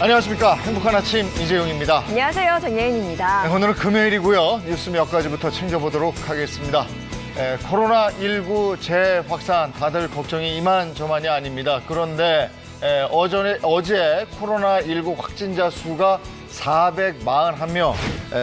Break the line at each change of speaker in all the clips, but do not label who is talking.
안녕하십니까. 행복한 아침 이재용입니다.
안녕하세요. 정예인입니다.
네, 오늘은 금요일이고요. 뉴스 몇 가지부터 챙겨보도록 하겠습니다. 코로나19 재확산 다들 걱정이 이만저만이 아닙니다. 그런데 어제 코로나19 확진자 수가 441명,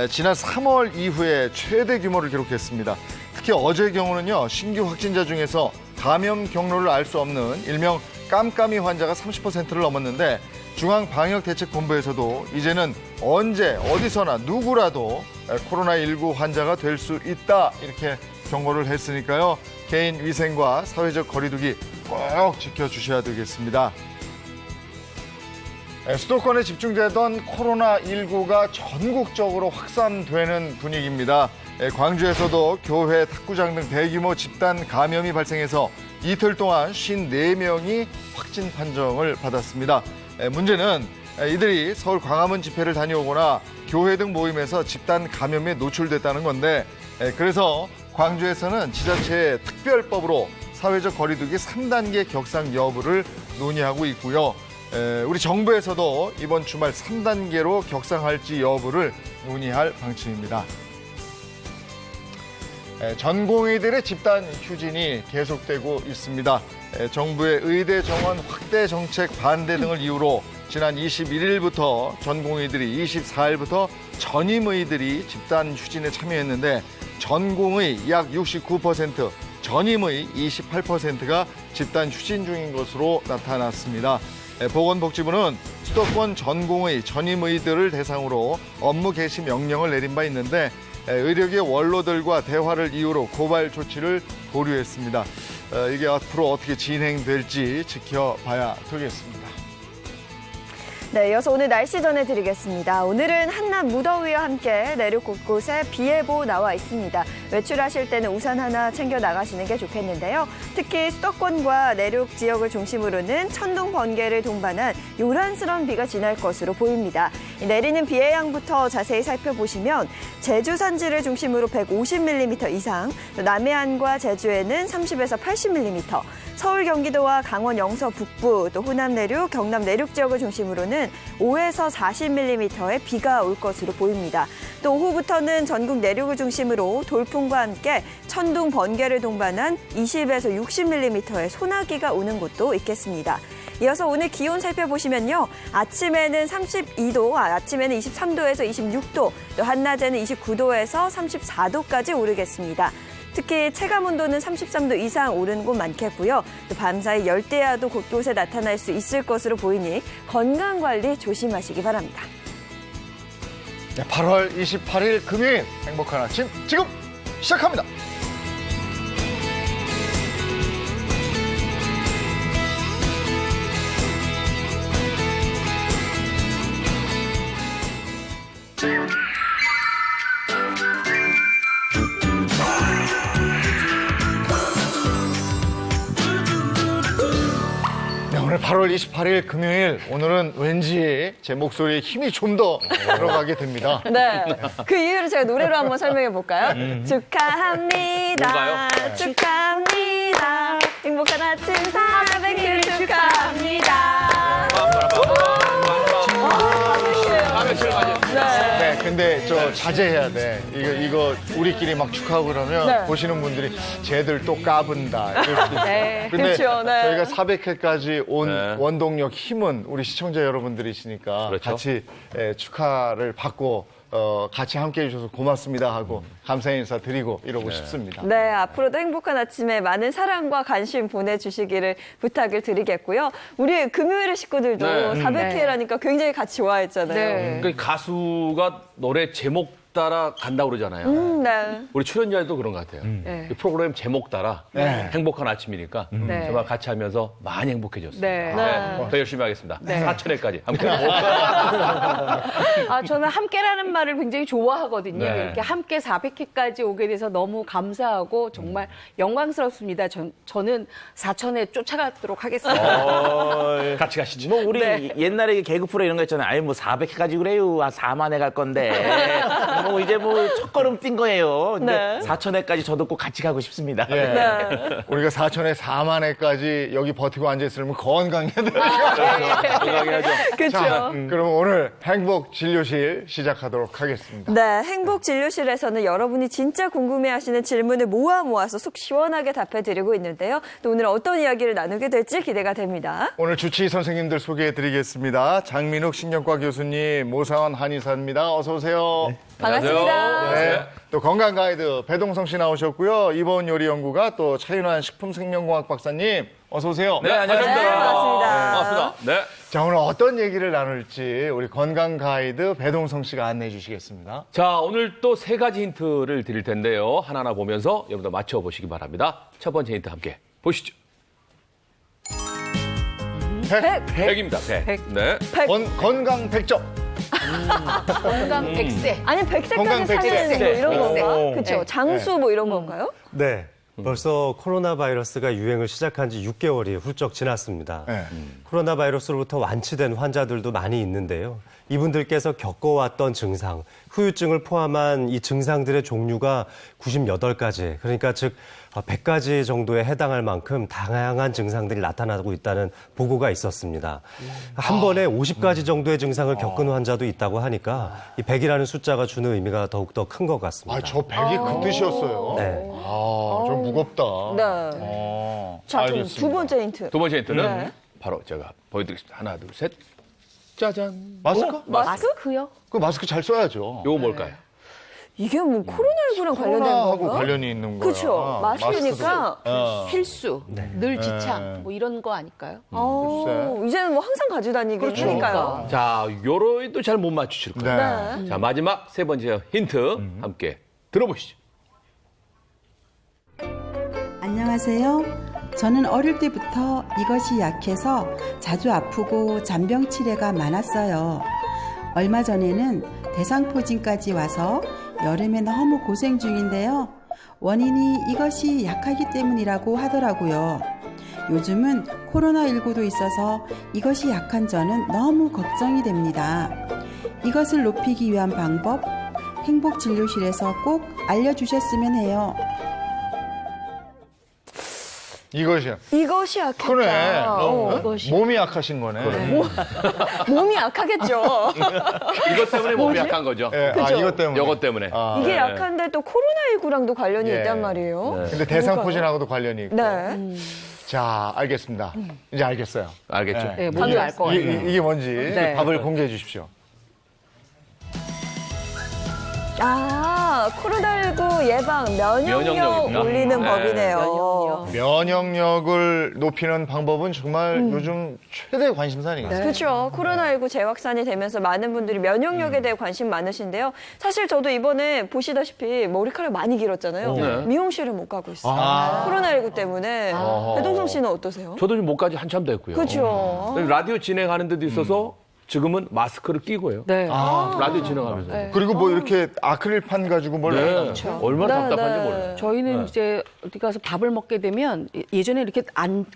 지난 3월 이후에 최대 규모를 기록했습니다. 특히 어제의 경우는요, 신규 확진자 중에서 감염 경로를 알 수 없는 일명 깜깜이 환자가 30%를 넘었는데, 중앙방역대책본부에서도 이제는 언제 어디서나 누구라도 코로나19 환자가 될 수 있다, 이렇게 경고를 했으니까요. 개인 위생과 사회적 거리두기 꼭 지켜주셔야 되겠습니다. 수도권에 집중되던 코로나19가 전국적으로 확산되는 분위기입니다. 광주에서도 교회, 탁구장 등 대규모 집단 감염이 발생해서 이틀 동안 54명이 확진 판정을 받았습니다. 문제는 이들이 서울 광화문 집회를 다녀오거나 교회 등 모임에서 집단 감염에 노출됐다는 건데, 그래서 광주에서는 지자체의 특별법으로 사회적 거리두기 3단계 격상 여부를 논의하고 있고요. 우리 정부에서도 이번 주말 3단계로 격상할지 여부를 논의할 방침입니다. 전공의들의 집단 휴진이 계속되고 있습니다. 정부의 의대 정원 확대 정책 반대 등을 이유로 지난 21일부터 전공의들이 24일부터 전임의들이 집단 휴진에 참여했는데, 전공의 약 69%, 전임의 28%가 집단 휴진 중인 것으로 나타났습니다. 보건복지부는 수도권 전공의, 전임의들을 대상으로 업무 개시 명령을 내린 바 있는데, 의료계 원로들과 대화를 이유로 고발 조치를 보류했습니다. 이게 앞으로 어떻게 진행될지 지켜봐야 되겠습니다.
네, 이어서 오늘 날씨 전해드리겠습니다. 오늘은 한낮 무더위와 함께 내륙 곳곳에 비 예보 나와 있습니다. 외출하실 때는 우산 하나 챙겨 나가시는 게 좋겠는데요. 특히 수도권과 내륙 지역을 중심으로는 천둥, 번개를 동반한 요란스러운 비가 지날 것으로 보입니다. 내리는 비의 양부터 자세히 살펴보시면 제주 산지를 중심으로 150mm 이상, 남해안과 제주에는 30에서 80mm, 서울, 경기도와 강원, 영서 북부, 또 호남 내륙, 경남 내륙 지역을 중심으로는 5에서 40mm의 비가 올 것으로 보입니다. 또 오후부터는 전국 내륙을 중심으로 돌풍과 함께 천둥, 번개를 동반한 20에서 60mm의 소나기가 오는 곳도 있겠습니다. 이어서 오늘 기온 살펴보시면요. 아침에는 32도, 아침에는 23도에서 26도, 또 한낮에는 29도에서 34도까지 오르겠습니다. 특히 체감온도는 33도 이상 오르는 곳 많겠고요. 또 밤사이 열대야도 곳곳에 나타날 수 있을 것으로 보이니 건강관리 조심하시기 바랍니다.
8월 28일 금요일 행복한 아침 지금 시작합니다. 오늘 8월 28일 금요일, 오늘은 왠지 제 목소리에 힘이 좀 더 들어가게 됩니다.
네, 그 이유를 제가 노래로 한번 설명해 볼까요? 축하합니다.
뭔가요?
축하합니다. 행복한 아침 400일 축하합니다.
네, 근데 저 자제해야 돼. 이거 우리끼리 막 축하하고 그러면
네.
보시는 분들이 쟤들 또 까분다. 이럴 수도 있어요.
네,
근데
그렇죠. 네.
저희가 400회까지 온
네.
원동력, 힘은 우리 시청자 여러분들이시니까
그렇죠.
같이 축하를 받고 같이 함께해 주셔서 고맙습니다 하고 감사의 인사 드리고 이러고 싶습니다.
네, 앞으로도 행복한 아침에 많은 사랑과 관심 보내주시기를 부탁을 드리겠고요. 우리 금요일의 식구들도
네.
400회라니까 굉장히 같이 좋아했잖아요.
그러니까 가수가 노래 제목 따라 간다고 그러잖아요.
네.
우리 출연자도 그런 것 같아요.
네.
이 프로그램 제목 따라 행복한 아침이니까
네.
정말 같이 하면서 많이 행복해졌습니다.
네.
더 열심히 하겠습니다.
네.
사천회까지 함께.
저는 함께라는 말을 굉장히 좋아하거든요.
네.
이렇게 함께 400회까지 오게 돼서 너무 감사하고 정말 영광스럽습니다. 저는 4천회 쫓아가도록 하겠습니다.
같이 가시죠.
뭐 우리
네.
옛날에 개그 프로 이런 거 있잖아요. 아니 뭐 400회까지 그래요. 한 4만 회 갈 건데. 뭐 이제 뭐 첫걸음 뛴 거예요. 근데
네.
4천회까지 저도 꼭 같이 가고 싶습니다.
예.
네.
우리가 4천에 4만 회까지 여기 버티고 앉아있으면 건강해야 돼요.
건강해야죠.
그렇죠.
그럼 오늘 행복 진료실 시작하도록 하겠습니다.
네, 행복진료실에서는 여러분이 진짜 궁금해하시는 질문을 모아서 속 시원하게 답해드리고 있는데요. 또 오늘 어떤 이야기를 나누게 될지 기대가 됩니다.
오늘 주치의 선생님들 소개해드리겠습니다. 장민욱 신경과 교수님, 모사원 한의사입니다. 어서 오세요.
반갑습니다.
네. 또 건강 가이드 배동성 씨 나오셨고요. 이번 요리 연구가 또 차윤환 식품생명공학 박사님 어서 오세요.
네, 안녕하십니까.
네, 반갑습니다.
반갑습니다. 네.
자, 오늘 어떤 얘기를 나눌지 우리 건강 가이드 배동성 씨가 안내해 주시겠습니다.
자, 오늘 또 세 가지 힌트를 드릴 텐데요. 하나하나 보면서 여러분들 맞춰보시기 바랍니다. 첫 번째 힌트 함께 보시죠. 100입니다. 100. 네.
건강 100점.
건강 100세.
아니, 100세까지
건강
사는
100세.
뭐 이런 건가?
오.
그렇죠. 장수 뭐 이런 건가요?
네. 벌써 코로나 바이러스가 유행을 시작한 지 6개월이 훌쩍 지났습니다.
네.
코로나 바이러스로부터 완치된 환자들도 많이 있는데요. 이분들께서 겪어왔던 증상, 후유증을 포함한 이 증상들의 종류가 98가지, 그러니까 즉 100가지 정도에 해당할 만큼 다양한 증상들이 나타나고 있다는 보고가 있었습니다. 한 번에 50가지 정도의 증상을 겪은 환자도 있다고 하니까 이 100이라는 숫자가 주는 의미가 더욱더 큰 것 같습니다.
아, 저 100이 그 뜻이었어요.
네.
아, 좀 무겁다.
네. 자, 그럼
알겠습니다.
두 번째 힌트.
두 번째 힌트는
네.
바로 제가 보여드리겠습니다. 하나, 둘, 셋. 짜잔.
마스크?
마스크요?
그 마스크 잘 써야죠.
요거 뭘까요?
이게 뭐 코로나19랑 관련된
코로나하고
건가?
관련이 있는 거야.
그렇죠. 마스크니까.
필수, 늘 지창, 뭐 이런 거 아닐까요?
이제는 뭐 항상 가지고 다니긴
그렇죠.
하니까요.
자, 요로이도 잘 못 맞추실 거예요.
네.
자, 마지막 세 번째 힌트 함께 들어보시죠.
안녕하세요. 저는 어릴 때부터 이것이 약해서 자주 아프고 잔병 치레가 많았어요. 얼마 전에는 대상포진까지 와서 여름에 너무 고생 중인데요. 원인이 이것이 약하기 때문이라고 하더라고요. 요즘은 코로나19도 있어서 이것이 약한 저는 너무 걱정이 됩니다. 이것을 높이기 위한 방법, 행복진료실에서 꼭 알려주셨으면 해요.
이것이야.
이것이 약했다.
그래.
이것이.
몸이 약하신 거네.
몸이 약하겠죠.
이것 때문에 몸이 약한 거죠.
예, 아, 이것 때문에.
요것 때문에.
아,
이게
네.
약한데 또 코로나19랑도 관련이
예.
있단 말이에요.
네.
근데 대상포진하고도 관련이 있고.
네.
자, 알겠습니다. 이제 알겠어요.
알겠죠?
네.
네, 뭔지 알 것 같아요.
이게 뭔지
네.
답을 공개해 주십시오.
아, 코로나19 예방 면역력
면역력입니다.
올리는
네.
법이네요.
면역력을 높이는 방법은 정말 요즘 최대 관심사 아니겠어요?
그렇죠. 코로나19 재확산이 되면서 많은 분들이 면역력에 대해 관심 많으신데요. 사실 저도 이번에 보시다시피 머리카락 많이 길었잖아요.
네.
미용실을 못 가고 있어요.
아.
코로나19 때문에. 배동성 씨는 어떠세요?
저도 지금 못까지 한참 됐고요.
그렇죠.
라디오 진행하는 데도 있어서 지금은 마스크를 끼고 해요.
네.
라디오 진행하면서. 네.
그리고 뭐 이렇게 아크릴판 가지고 뭘
얼마나
네,
답답한지
네.
몰라요.
저희는 이제 어디 가서 밥을 먹게 되면 예전에 이렇게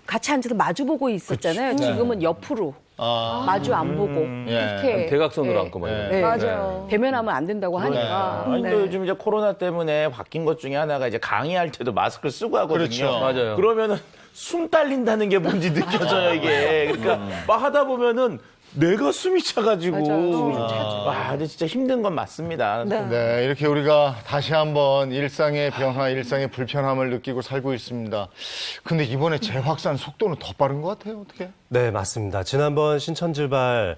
같이 앉아서 마주보고 있었잖아요. 지금은 옆으로 마주 안 보고 이렇게
대각선으로
네.
앉고 막 이러는.
네.
맞아요.
대면하면 안 된다고 하니까.
아니,
네.
또 요즘 이제 코로나 때문에 바뀐 것 중에 하나가 이제 강의할 때도 마스크를 쓰고 하거든요.
그렇죠.
맞아요.
그러면은 숨 딸린다는 게 뭔지 느껴져요, 이게. 그러니까 막 하다 보면은 내가 숨이 차가지고. 와, 근데 진짜 힘든 건 맞습니다.
네, 이렇게 우리가 다시 한번 일상의 변화, 일상의 불편함을 느끼고 살고 있습니다. 근데 이번에 재확산 속도는 더 빠른 것 같아요, 어떻게?
네, 맞습니다. 지난번 신천지발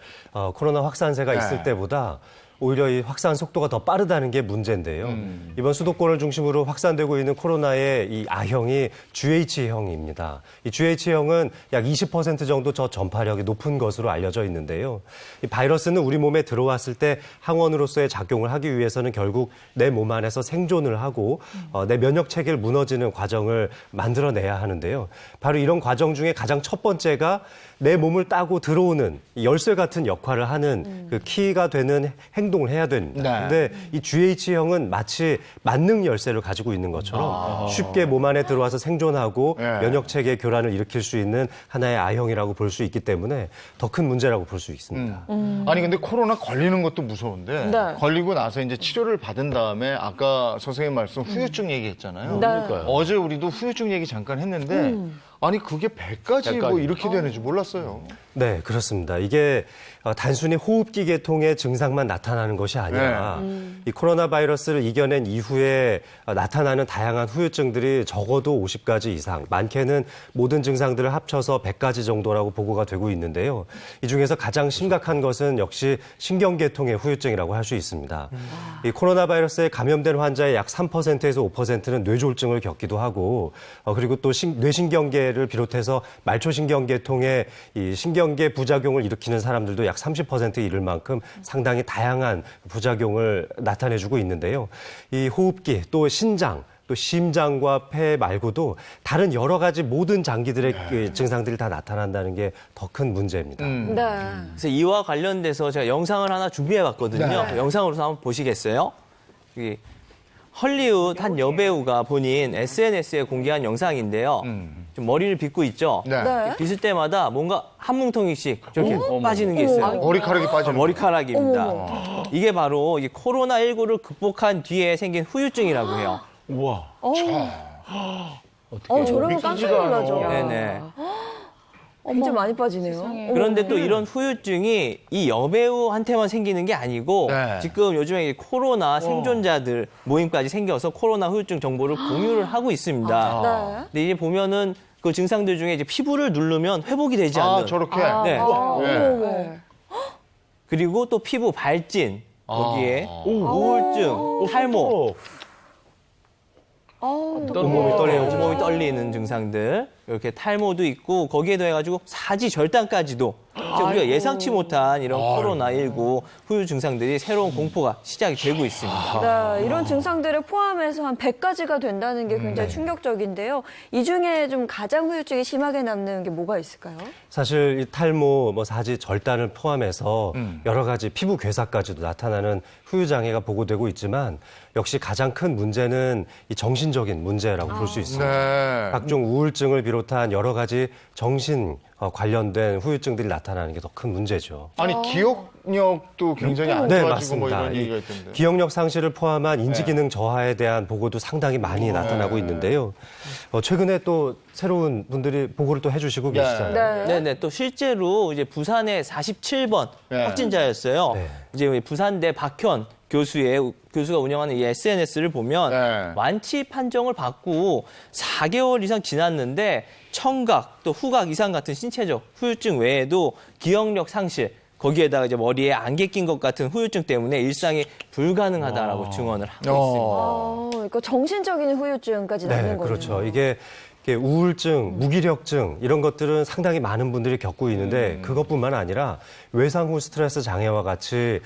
코로나 확산세가
네.
있을 때보다 오히려 이 확산 속도가 더 빠르다는 게 문제인데요. 이번 수도권을 중심으로 확산되고 있는 코로나의 이 A형이 GH형입니다. 이 GH형은 약 20% 정도 저 전파력이 높은 것으로 알려져 있는데요. 이 바이러스는 우리 몸에 들어왔을 때 항원으로서의 작용을 하기 위해서는 결국 내 몸 안에서 생존을 하고 내 면역 체계를 무너지는 과정을 만들어내야 하는데요. 바로 이런 과정 중에 가장 첫 번째가 내 몸을 따고 들어오는 열쇠 같은 역할을 하는 그 키가 되는 행동을 해야 됩니다. 근데 이 GH형은 마치 만능 열쇠를 가지고 있는 것처럼 쉽게 몸 안에 들어와서 생존하고 면역 체계 교란을 일으킬 수 있는 하나의 A형이라고 볼 수 있기 때문에 더 큰 문제라고 볼 수 있습니다.
아니 근데 코로나 걸리는 것도 무서운데
네.
걸리고 나서 이제 치료를 받은 다음에 아까 선생님 말씀 후유증 얘기했잖아요.
그러니까요.
어제 우리도 후유증 얘기 잠깐 했는데 아니 그게 100까지 뭐
100까지.
이렇게 되는지 몰랐어요.
네, 그렇습니다. 이게 단순히 호흡기 계통의 증상만 나타나는 것이 아니라 이 코로나 바이러스를 이겨낸 이후에 나타나는 다양한 후유증들이 적어도 50가지 이상, 많게는 모든 증상들을 합쳐서 100가지 정도라고 보고가 되고 있는데요. 이 중에서 가장 심각한 것은 역시 신경계통의 후유증이라고 할 수 있습니다. 이 코로나 바이러스에 감염된 환자의 약 3%에서 5%는 뇌졸중을 겪기도 하고 그리고 또 뇌신경계를 비롯해서 말초신경계통의 이 신경계 부작용을 일으키는 사람들도 약 30%에 이를 만큼 상당히 다양한 부작용을 나타내주고 있는데요. 이 호흡기, 또 신장, 또 심장과 폐 말고도 다른 여러 가지 모든 장기들의 그 증상들이 다 나타난다는 게 더 큰 문제입니다.
네.
그래서 이와 관련돼서 제가 영상을 하나 준비해봤거든요. 그 영상으로 한번 보시겠어요? 여기 헐리우드 한 여배우가 본인 SNS에 공개한 영상인데요. 좀 머리를 빗고 있죠?
네.
네.
빗을 때마다 뭔가 한 뭉텅이씩 저렇게 빠지는 게 있어요.
머리카락이 빠지는
머리카락입니다. 이게 바로 이 코로나19를 극복한 뒤에 생긴 후유증이라고 해요.
우와.
저러면 깜짝 놀라죠.
네네.
굉장히 많이 빠지네요.
그런데 또 이런 후유증이 이 여배우한테만 생기는 게 아니고
네.
지금 요즘에 이 코로나 생존자들 모임까지 생겨서 코로나 후유증 정보를 공유를 하고 있습니다.
네.
근데 이제 보면은 그 증상들 중에 이제 피부를 누르면 회복이 되지 않는
저렇게.
네.
어머.
그리고 또 피부 발진 거기에 우울증, 탈모, 온몸이 떨리는 증상들 이렇게 탈모도 있고 거기에 더해가지고 사지 절단까지도 우리가 예상치 못한 이런 코로나19 후유 증상들이 새로운 공포가 시작이 되고 있습니다.
네, 이런 증상들을 포함해서 한 100가지가 된다는 게 굉장히 충격적인데요. 이 중에 좀 가장 후유증이 심하게 남는 게 뭐가 있을까요?
사실 이 탈모, 사지 절단을 포함해서 여러 가지 피부 괴사까지도 나타나는 후유 장애가 보고되고 있지만 역시 가장 큰 문제는 이 정신적인 문제라고 볼 수 있습니다.
네.
각종 우울증을 비롯한 여러 가지 정신 관련된 후유증들이 나타나는 게 더 큰 문제죠.
아니 기억력도 굉장히 안
네,
좋아지고 뭐
맞습니다.
이런
이
얘기가 있던데.
기억력 상실을 포함한 인지기능 저하에 대한 보고도 상당히 많이 나타나고 있는데요. 최근에 또 새로운 분들이 보고를 또 해주시고 계시잖아요.
네네. 또 실제로 이제 부산의 47번
네.
확진자였어요.
네.
이제 부산대 박현 교수가 운영하는 이 SNS를 보면
네.
완치 판정을 받고 4개월 이상 지났는데 청각 또 후각 이상 같은 신체적 후유증 외에도 기억력 상실 거기에다가 이제 머리에 안개 낀 것 같은 후유증 때문에 일상이 불가능하다라고 증언을 하고 있습니다.
그러니까 정신적인 후유증까지 남는
네,
거예요.
그렇죠. 이게 우울증, 무기력증 이런 것들은 상당히 많은 분들이 겪고 있는데 그것뿐만 아니라 외상 후 스트레스 장애와 같이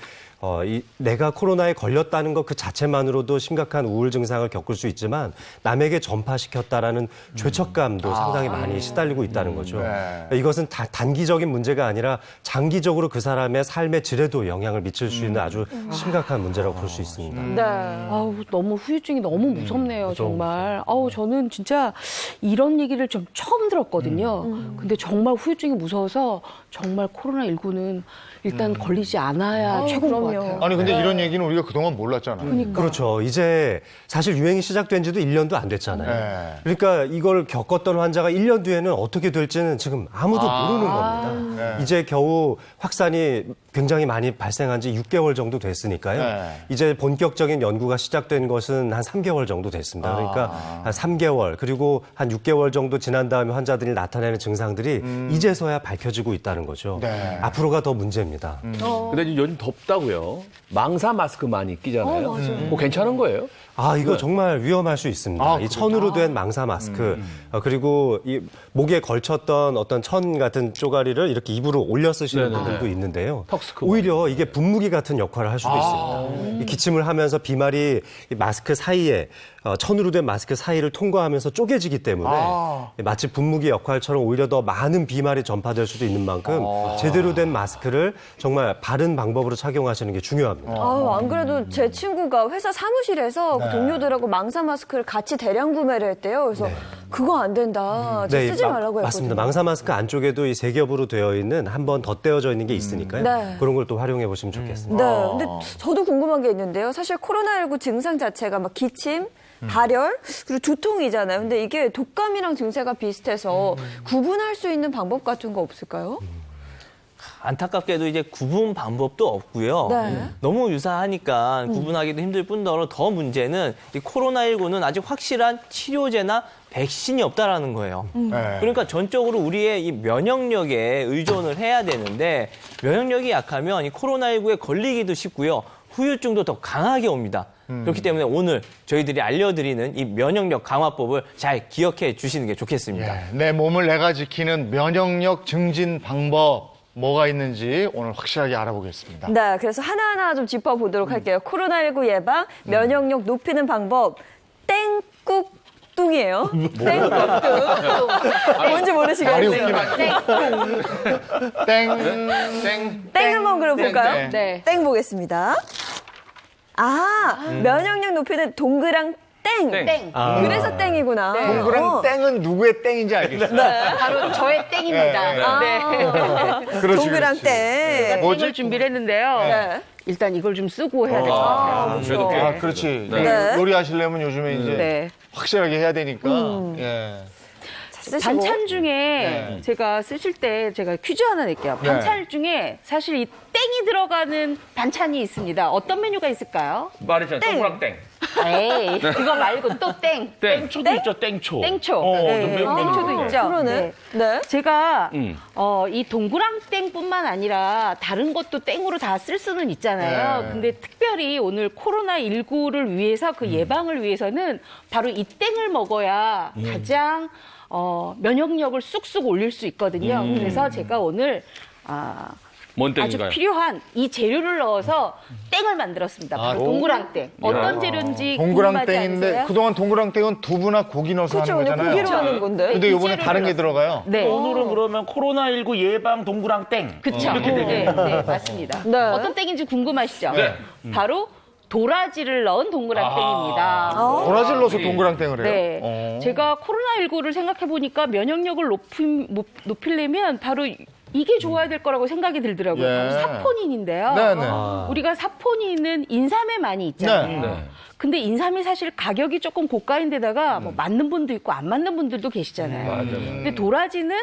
내가 코로나에 걸렸다는 것 그 자체만으로도 심각한 우울 증상을 겪을 수 있지만 남에게 전파시켰다라는 죄책감도 상당히 많이 시달리고 있다는 거죠.
네.
이것은 단기적인 문제가 아니라 장기적으로 그 사람의 삶의 질에도 영향을 미칠 수 있는 아주 심각한 문제라고 볼 수 있습니다.
네.
아우, 너무 후유증이 너무 무섭네요, 정말. 아우, 저는 진짜 이런 얘기를 좀 처음 들었거든요. 근데 정말 후유증이 무서워서 정말 코로나19는 일단 걸리지 않아야 최고인 것 같아요.
아니 근데 이런 얘기는 우리가 그동안 몰랐잖아요.
그렇죠. 이제 사실 유행이 시작된 지도 1년도 안 됐잖아요.
네.
그러니까 이걸 겪었던 환자가 1년 뒤에는 어떻게 될지는 지금 아무도 모르는 겁니다.
네.
이제 겨우 확산이 굉장히 많이 발생한 지 6개월 정도 됐으니까요.
네.
이제 본격적인 연구가 시작된 것은 한 3개월 정도 됐습니다. 그러니까 한 3개월 그리고 한 6개월 정도 지난 다음에 환자들이 나타내는 증상들이 이제서야 밝혀지고 있다는 거죠.
네.
앞으로가 더 문제입니다.
근데 지금 요즘 덥다고요. 망사 마스크 많이 끼잖아요.
맞아요.
그거 괜찮은 거예요?
이거 정말 위험할 수 있습니다. 이 천으로 된 망사 마스크, 그리고 이 목에 걸쳤던 어떤 천 같은 쪼가리를 이렇게 입으로 올려 쓰시는
네네네.
분들도 있는데요.
턱스크
오히려 이게 분무기 같은 역할을 할 수도 있습니다. 이 기침을 하면서 비말이 이 마스크 사이에 천으로 된 마스크 사이를 통과하면서 쪼개지기 때문에 마치 분무기 역할처럼 오히려 더 많은 비말이 전파될 수도 있는 만큼 제대로 된 마스크를 정말 바른 방법으로 착용하시는 게 중요합니다.
안 그래도 제 친구가 회사 사무실에서 그 동료들하고 망사 마스크를 같이 대량 구매를 했대요. 그래서 그거 안 된다. 쓰지 말라고 했거든요.
맞습니다. 망사 마스크 안쪽에도 이 세 겹으로 되어 있는 한 번 덧대어져 있는 게 있으니까요.
네.
그런 걸 또 활용해 보시면 좋겠습니다.
네, 근데 저도 궁금한 게 있는데요. 사실 코로나19 증상 자체가 막 기침, 발열, 그리고 두통이잖아요. 근데 이게 독감이랑 증세가 비슷해서 구분할 수 있는 방법 같은 거 없을까요?
안타깝게도 이제 구분 방법도 없고요.
네.
너무 유사하니까 구분하기도 힘들 뿐더러 더 문제는 이 코로나19는 아직 확실한 치료제나 백신이 없다라는 거예요.
네.
그러니까 전적으로 우리의 이 면역력에 의존을 해야 되는데 면역력이 약하면 이 코로나19에 걸리기도 쉽고요. 후유증도 더 강하게 옵니다. 그렇기 때문에 오늘 저희들이 알려드리는 이 면역력 강화법을 잘 기억해 주시는 게 좋겠습니다.
예, 내 몸을 내가 지키는 면역력 증진 방법 뭐가 있는지 오늘 확실하게 알아보겠습니다.
네, 그래서 하나하나 좀 짚어보도록 할게요. 코로나19 예방, 면역력 높이는 방법, 땡꾹뚱이에요. 땡꾹뚱. 뭔지 모르시겠어요. 땡 한번 그럼 볼까요?
네.
땡 보겠습니다. 면역력 높이는 동그랑 땡.
땡.
그래서 땡이구나.
동그랑 땡은 누구의 땡인지 알겠어요.
바로 저의 땡입니다. 네.
그렇지,
동그랑
그렇지.
땡.
뭐지?
땡을 준비를 했는데요.
네.
일단 이걸 좀 쓰고 해야 될 것 같아요.
그래도
아, 그렇지.
네.
요리하시려면 요즘에 이제
네.
확실하게 해야 되니까. 예.
쓰시고.
반찬 중에 제가 쓰실 때 제가 퀴즈 하나 낼게요.
네.
반찬 중에 사실 이 땡이 들어가는 반찬이 있습니다. 어떤 메뉴가 있을까요?
말했잖아요. 동그랑 땡.
에이, 그거 말고 또 땡.
땡초도 있죠, 땡초.
땡초.
네.
땡초도 있죠.
그러네. 네.
제가 이 동그랑땡뿐만 아니라 다른 것도 땡으로 다 쓸 수는 있잖아요.
네.
근데 특별히 오늘 코로나19를 위해서 그 예방을 위해서는 바로 이 땡을 먹어야 가장 면역력을 쑥쑥 올릴 수 있거든요. 그래서 제가 오늘
뭔
아주
땡인가요?
필요한 이 재료를 넣어서 땡을 만들었습니다. 바로 동그랑땡. 어떤 재료인지
동그랑
궁금하지
땡인데
않으세요?
그동안 동그랑 땡은 두부나 고기 넣어서
그렇죠.
하는
오늘
거잖아요.
고기로 하는 건데.
근데 이번에
재료를
다른 게 들어가요.
네.
오늘은 그러면 코로나19 예방 동그랑 땡.
그렇죠. 네, 맞습니다.
네.
어떤 땡인지 궁금하시죠?
네.
바로 도라지를 넣은 동그랑땡입니다.
도라지를 넣어서 동그랑 땡을 해요?
네. 제가 코로나19를 생각해 보니까 면역력을 높이려면 바로 이게 좋아야 될 거라고 생각이 들더라고요.
예.
바로 사포닌인데요.
네네.
우리가 사포닌은 인삼에 많이 있잖아요.
네.
네.
근데 인삼이 사실 가격이 조금 고가인데다가 뭐 맞는 분도 있고 안 맞는 분들도 계시잖아요.
맞아요.
근데 도라지는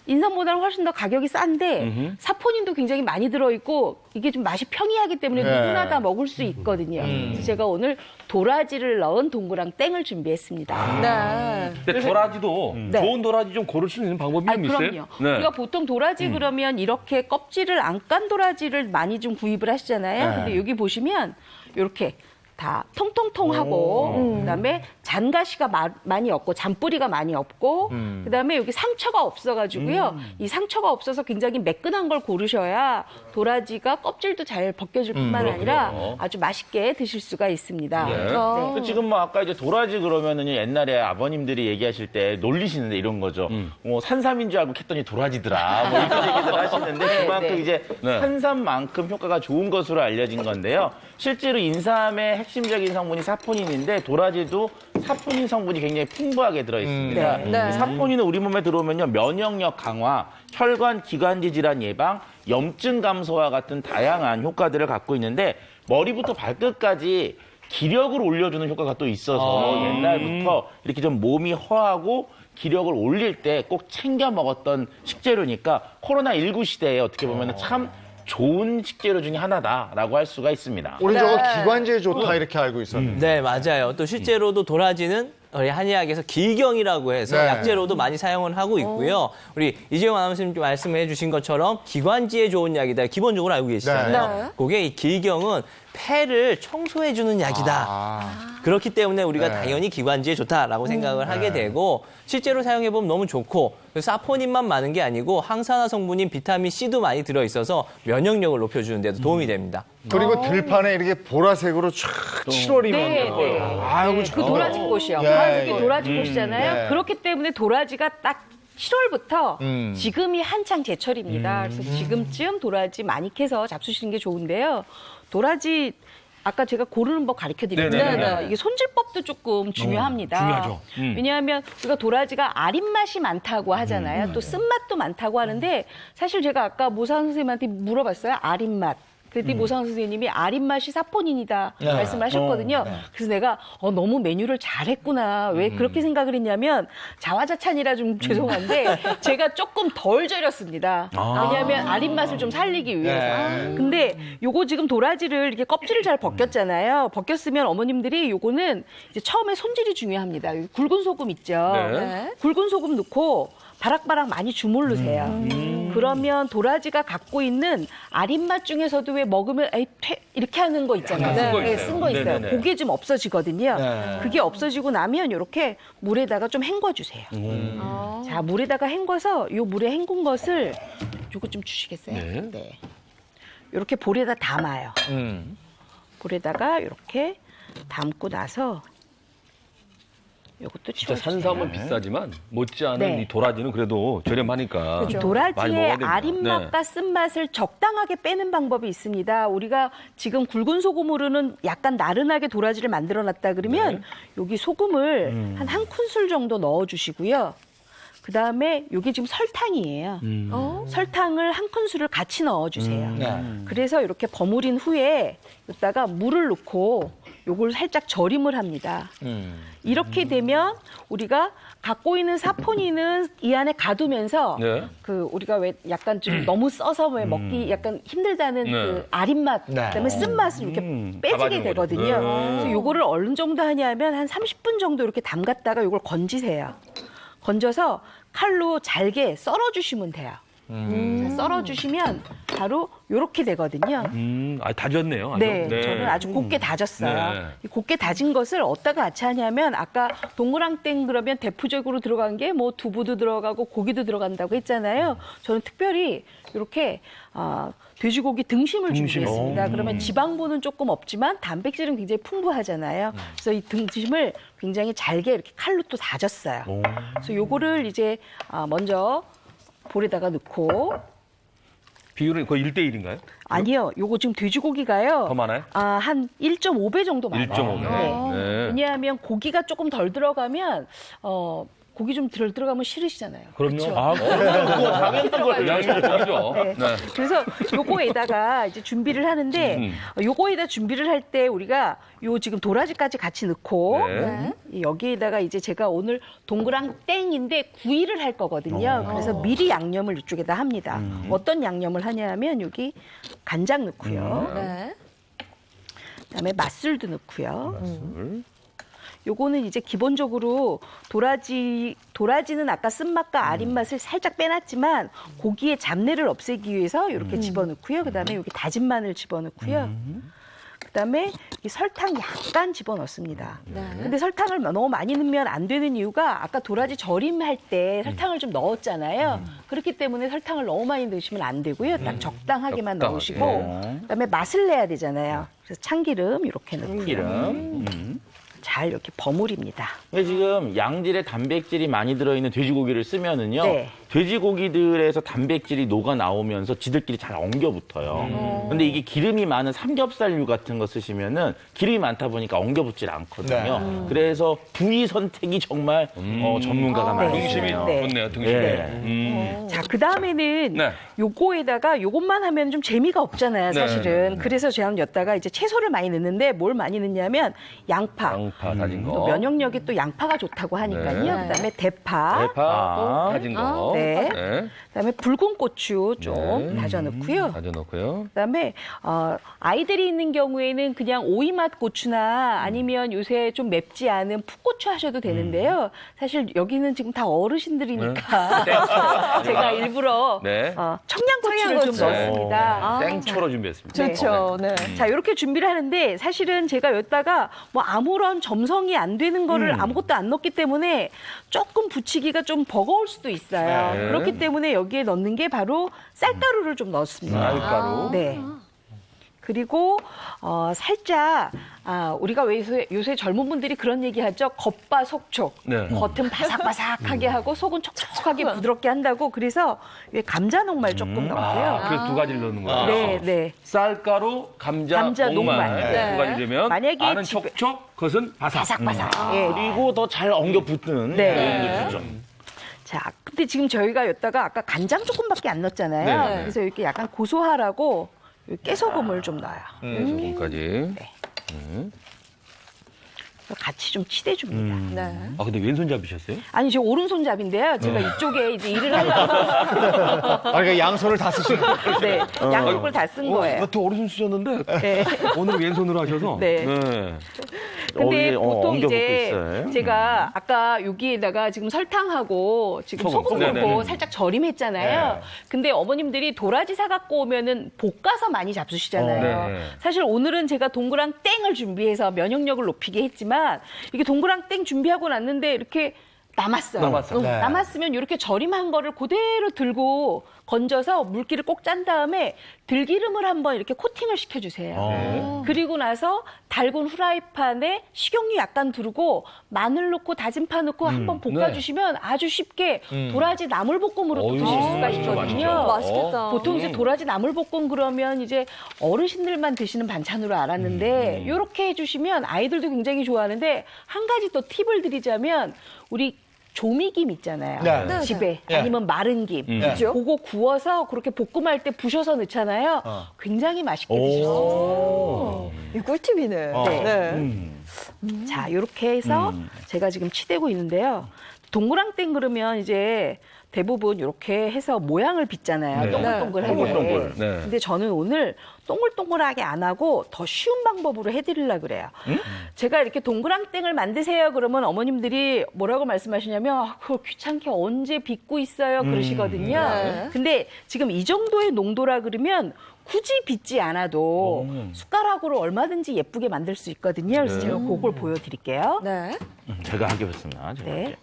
인삼보다는 훨씬 더 가격이 싼데 사포닌도 굉장히 많이 들어있고 이게 좀 맛이 평이하기 때문에
네.
누구나 다 먹을 수 있거든요. 그래서 제가 오늘 도라지를 넣은 동그랑 땡을 준비했습니다.
네.
근데 도라지도
네.
좋은 도라지 좀 고를 수 있는 방법이 좀 있어요?
그럼요.
네.
우리가 보통 도라지 그러면 이렇게 껍질을 안 깐 도라지를 많이 좀 구입을 하시잖아요.
네.
근데 여기 보시면 이렇게 다 통통통하고 그다음에 잔가시가 많이 없고 잔뿌리가 많이 없고 그다음에 여기 상처가 없어가지고요. 이 상처가 없어서 굉장히 매끈한 걸 고르셔야 도라지가 껍질도 잘 벗겨질 뿐만 아니라 아주 맛있게 드실 수가 있습니다.
네.
또 지금 뭐 아까 이제 도라지 그러면은 옛날에 아버님들이 얘기하실 때 놀리시는데 이런 거죠. 뭐 산삼인 줄 알고 캤더니 도라지더라. 뭐 이런 얘기들 하시는데 그만큼
네.
이제
네.
산삼만큼 효과가 좋은 것으로 알려진 건데요. 실제로 인삼의 핵심적인 성분이 사포닌인데 도라지도 사포닌 성분이 굉장히 풍부하게 들어있습니다.
네.
사포닌은 우리 몸에 들어오면요 면역력 강화, 혈관 기관지 질환 예방, 염증 감소와 같은 다양한 효과들을 갖고 있는데 머리부터 발끝까지 기력을 올려주는 효과가 또 있어서 옛날부터 이렇게 좀 몸이 허하고 기력을 올릴 때 꼭 챙겨 먹었던 식재료니까 코로나19 시대에 어떻게 보면 참 좋은 식재료 중에 하나다라고 할 수가 있습니다.
우리 저거 기관지에 좋다 이렇게 알고 있었는데.
네, 맞아요. 또 실제로도 도라지는 우리 한의학에서 기경이라고 해서
네.
약재로도 많이 사용을 하고 있고요. 우리 이재용 아나운서님 말씀해 주신 것처럼 기관지에 좋은 약이다. 기본적으로 알고 계시잖아요.
네.
그게 이 기경은 폐를 청소해 주는 약이다. 그렇기 때문에 우리가
네.
당연히 기관지에 좋다라고 생각을 하게 되고 실제로 사용해 보면 너무 좋고 사포닌만 많은 게 아니고 항산화 성분인 비타민 C도 많이 들어 있어서 면역력을 높여 주는 데도 도움이 됩니다.
그리고 들판에 이렇게 보라색으로 쫙 7월이면
네, 네.
아이고
그 도라지 꽃이요.
예,
파란색이
예.
도라지 꽃이잖아요.
예.
그렇기 때문에 도라지가 딱 7월부터
음.
지금이 한창 제철입니다. 그래서 지금쯤 도라지 많이 캐서 잡수시는 게 좋은데요. 도라지 아까 제가 고르는 법 가르쳐 드렸잖아요.
네네네.
이게 손질법도 조금 중요합니다.
중요하죠.
왜냐하면 우리가 도라지가 아린 맛이 많다고 하잖아요. 또 쓴맛도 많다고 하는데 사실 제가 아까 모상 선생님한테 물어봤어요. 아린 맛. 그랬더니 모상 선생님이 아린 맛이 사포닌이다 말씀하셨거든요. 그래서 내가 너무 메뉴를 잘했구나. 왜 그렇게 생각을 했냐면 자화자찬이라 좀 죄송한데 제가 조금 덜 절였습니다. 왜냐하면 아린 맛을 좀 살리기 위해서. 근데 요거 지금 도라지를 이렇게 껍질을 잘 벗겼잖아요. 벗겼으면 어머님들이 요거는 이제 처음에 손질이 중요합니다. 굵은 소금 있죠.
네.
굵은 소금 넣고 바락바락 많이 주물르세요. 그러면 도라지가 갖고 있는 아린 맛 중에서도 왜 먹으면 에이, 이렇게 하는 거 있잖아요.
쓴 거
네,
있어요.
쓴 거 있어요.
네네네.
그게 좀 없어지거든요. 그게 없어지고 나면 이렇게 물에다가 좀 헹궈주세요. 자, 물에다가 헹궈서 이 물에 헹군 것을 요거 좀 주시겠어요?
네.
이렇게 볼에다 담아요. 볼에다가 이렇게 담고 나서 이것도
진짜
치워주세요.
산삼은 비싸지만 못지않은
네.
이 도라지는 그래도 저렴하니까.
이
많이
도라지의
먹어야 됩니다.
아린
네.
맛과 쓴맛을 적당하게 빼는 방법이 있습니다. 우리가 지금 굵은 소금으로는 약간 나른하게 도라지를 만들어놨다 그러면 여기 소금을 한 큰술 정도 넣어주시고요. 그 다음에 이게 지금 설탕이에요. 설탕을 한 큰술을 같이 넣어주세요. 그래서 이렇게 버무린 후에 여기다가 물을 넣고 요걸 살짝 절임을 합니다. 이렇게 되면 우리가 갖고 있는 사포닌은 이 안에 가두면서
네.
그 우리가 왜 약간 좀 너무 써서 왜 먹기 약간 힘들다는
네.
그 아린 맛, 그다음에 쓴 맛을 이렇게 빼지게
잡아주는
되거든요.
거죠.
그래서 요거를 어느 정도 하냐면 한 30분 정도 이렇게 담갔다가 요걸 건지세요. 건져서 칼로 잘게 썰어주시면 돼요. 자, 썰어주시면 바로 이렇게 되거든요.
다졌네요. 아주.
네, 저는 아주 곱게 다졌어요.
네.
이 곱게 다진 것을 어디다가 같이 하냐면 아까 동그랑땡 그러면 대표적으로 들어간 게 뭐 두부도 들어가고 고기도 들어간다고 했잖아요. 저는 특별히 이렇게 돼지고기 등심을 준비했습니다. 그러면 지방분은 조금 없지만 단백질은 굉장히 풍부하잖아요. 그래서 이 등심을 굉장히 잘게 이렇게 칼로 또 다졌어요. 그래서 요거를 이제 먼저 볼에다가 넣고
비율은 거의 1대1인가요?
아니요. 요거 지금 돼지고기가요.
더 많아요?
한 1.5배 정도 많아요.
1.5배. 네.
왜냐하면 고기가 조금 덜 들어가면 고기 좀 덜 들어가면 싫으시잖아요.
그럼요.
그쵸?
그거 당연한 거예요. 양식이죠.
네.
네.
그래서 요거에다가 이제 준비를 하는데 요거에다 준비를 할 때 우리가 요 지금 도라지까지 같이 넣고 여기에다가 이제 제가 오늘 동그랑땡인데 구이를 할 거거든요. 그래서 미리 양념을 이쪽에다 합니다. 어떤 양념을 하냐면 여기 간장 넣고요.
네.
그다음에 맛술도 넣고요. 요거는 이제 기본적으로 도라지는 아까 쓴맛과 아린 맛을 살짝 빼놨지만 고기의 잡내를 없애기 위해서 이렇게 집어넣고요. 그다음에 여기 다진 마늘 집어넣고요. 그다음에 이 설탕 약간 집어넣습니다. 근데 설탕을 너무 많이 넣으면 안 되는 이유가 아까 도라지 절임할 때 설탕을 좀 넣었잖아요. 그렇기 때문에 설탕을 너무 많이 넣으시면 안 되고요. 딱 적당하게만
적당하게.
넣으시고 그다음에 맛을 내야 되잖아요. 그래서 참기름 이렇게 넣고요.
참기름.
잘 이렇게 버무립니다.
근데 지금 양질의 단백질이 많이 들어있는 돼지고기를 쓰면은요.
네.
돼지고기들에서 단백질이 녹아 나오면서 지들끼리 잘 엉겨 붙어요. 근데 이게 기름이 많은 삼겹살류 같은 거 쓰시면은 기름이 많다 보니까 엉겨 붙질 않거든요. 그래서 부위 선택이 정말 전문가가 많이
등심이
있어요.
네.
좋네요. 등심이.
자, 그 다음에는
네.
요거에다가 요것만 하면 좀 재미가 없잖아요, 사실은. 그래서 제가 여기다가 이제 채소를 많이 넣는데 뭘 많이 넣냐면 양파.
다진
또
거.
면역력이 또 양파가 좋다고 하니까요.
네.
그다음에 대파.
대파 다진 거.
네. 네.
네.
그다음에 붉은 고추 좀
네.
다져 넣고요.
다져 넣고요.
그다음에 아이들이 있는 경우에는 그냥 오이맛 고추나 아니면 요새 좀 맵지 않은 풋고추 하셔도 되는데요. 사실 여기는 지금 다 어르신들이니까 제가 일부러
네.
청양고추를 좀
청양고추.
넣었습니다.
땡초로 준비했습니다.
좋죠. 네.
자, 이렇게 준비를 하는데 사실은 제가 여기다가 뭐 아무런 점성이 안 되는 거를 아무것도 안 넣었기 때문에 조금 부치기가 좀 버거울 수도 있어요.
네.
그렇기 때문에 여기에 넣는 게 바로 쌀가루를 좀 넣었습니다.
쌀가루.
네. 그리고 살짝 우리가 왜 요새 젊은 분들이 그런 얘기하죠. 겉바속촉.
네.
겉은 바삭바삭하게 하고 속은 촉촉하게 부드럽게 한다고. 그래서 감자 녹말 조금 넣고요.
그래서 두 가지를 넣는 거예요.
네, 네.
쌀가루, 감자,
감자,
녹말.
녹말.
네. 두 가지 넣으면
만약에
안은
집에-
촉촉, 겉은 바삭.
바삭바삭. 예.
그리고 더 잘 엉겨 붙는
네.
그런 거죠.
자, 근데 지금 저희가 여기다가 아까 간장 조금밖에 안 넣었잖아요.
네.
그래서 이렇게 약간 고소하라고 깨소금을 좀 넣어요.
소금까지.
같이 좀 치대줍니다.
네.
아, 근데 왼손 잡으셨어요?
아니, 저 오른손잡인데요. 제가 이쪽에 이제 일을 하려고
그러니까 양손을 다 쓰시는 거예요.
네, 양쪽을 다 쓴 거예요.
또 오른손 쓰셨는데
네.
오늘 왼손으로 하셔서.
네. 근데
어디에,
보통
엉겨
이제
붙고 있어요.
제가 아까 여기에다가 지금 설탕하고 지금
소금.
소금
네네.
넣고 살짝 절임했잖아요. 근데 어머님들이 도라지 사갖고 오면은 볶아서 많이 잡수시잖아요.
네.
사실 오늘은 제가 동그랑 땡을 준비해서 면역력을 높이게 했지만 이게 동그랑 땡 준비하고 났는데 이렇게 남았어요.
남았어요.
네.
남았으면 이렇게 절임한 거를 그대로 들고 건져서 물기를 꼭 짠 다음에 들기름을 한번 이렇게 코팅을 시켜주세요. 그리고 나서 달군 후라이팬에 식용유 약간 두르고 마늘 넣고 다진 파 넣고 한번 볶아주시면 아주 쉽게 도라지 나물볶음으로도
어휴,
드실 수가
진짜
있거든요.
맛있겠다.
보통 이제 도라지 나물볶음 그러면 이제 어르신들만 드시는 반찬으로 알았는데 이렇게 해주시면 아이들도 굉장히 좋아하는데 한 가지 또 팁을 드리자면 우리 조미김 있잖아요.
네.
집에
네.
아니면 마른 김.
그죠?
그거 구워서 그렇게 볶음할 때 부셔서 넣잖아요. 굉장히 맛있게 드실 수 있어요.
이 꿀팁이네. 네.
자, 이렇게 해서 제가 지금 치대고 있는데요. 동그랑땡 그러면 이제 대부분 이렇게 해서 모양을 빚잖아요.
네.
동글동글하게.
동글동글. 네.
근데 저는 오늘 동글동글하게 안 하고 더 쉬운 방법으로 해드리려고 그래요. 제가 이렇게 동그랑땡을 만드세요 그러면 어머님들이 뭐라고 말씀하시냐면 그거 귀찮게 언제 빚고 있어요 그러시거든요.
네.
근데 지금 이 정도의 농도라 그러면 굳이 빚지 않아도 숟가락으로 얼마든지 예쁘게 만들 수 있거든요. 그래서 제가 그걸 보여드릴게요.
네.
제가 하겠습니다. 제가.
네.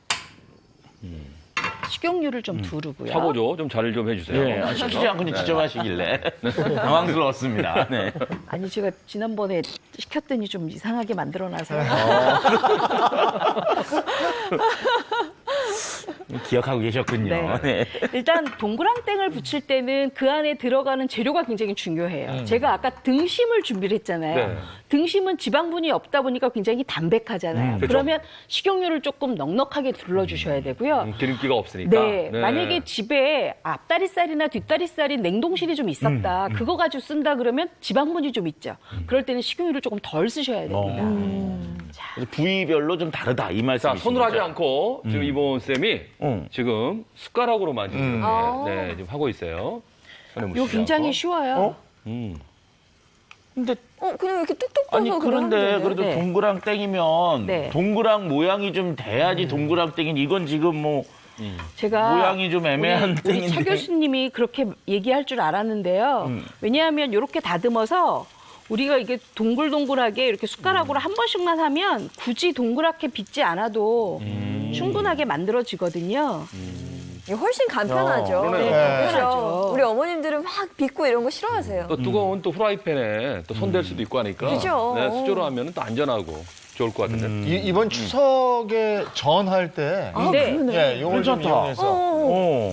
식용유를 좀 두르고요.
사보조 좀 잘 좀 해주세요.
네, 시키지 않고 직접 하시길래 당황스러웠습니다. 네.
아니 제가 지난번에 시켰더니 좀 이상하게 만들어놔서요.
기억하고 계셨군요.
네.
네.
일단 동그랑땡을 부칠 때는 그 안에 들어가는 재료가 굉장히 중요해요. 제가 아까 등심을 준비를 했잖아요.
네.
등심은 지방분이 없다 보니까 굉장히 담백하잖아요.
그렇죠.
그러면 식용유를 조금 넉넉하게 둘러주셔야 되고요.
기름기가 없으니까.
네, 만약에 집에 앞다리살이나 뒷다리살이 냉동실이 좀 있었다. 그거 가지고 쓴다 그러면 지방분이 좀 있죠. 그럴 때는 식용유를 조금 덜 쓰셔야 됩니다.
그래서 부위별로 좀 다르다 이
자,
말씀이시죠?
손으로 하지 않고 지금 이본 쌤이 지금 숟가락으로만 지금 이렇게, 네, 지금 하고 있어요. 손에
이거
묻히지
굉장히
않고.
쉬워요.
근데
그냥 이렇게 뚝뚝 떠서
아니 그런데 그래도
네.
동그랑땡이면
네.
동그랑 모양이 좀 돼야지 동그랑땡인 이건 지금 뭐
제가
모양이 좀 애매한
우리 차
땡인데.
교수님이 그렇게 얘기할 줄 알았는데요. 왜냐하면 이렇게 다듬어서 우리가 이게 동글동글하게 이렇게 숟가락으로 한 번씩만 하면 굳이 동그랗게 빚지 않아도 충분하게 만들어지거든요.
이게 훨씬 간편하죠.
그러네요.
네,
간편하죠.
그렇죠. 우리 어머님들은 막 빚고 이런 거 싫어하세요.
또 뜨거운 또 후라이팬에 또 손댈 수도 있고 하니까.
그죠.
네, 수저로 하면 또 안전하고 좋을 것 같은데.
이번 추석에 전할 때
네.
예, 요걸 좀
괜찮다.
이용해서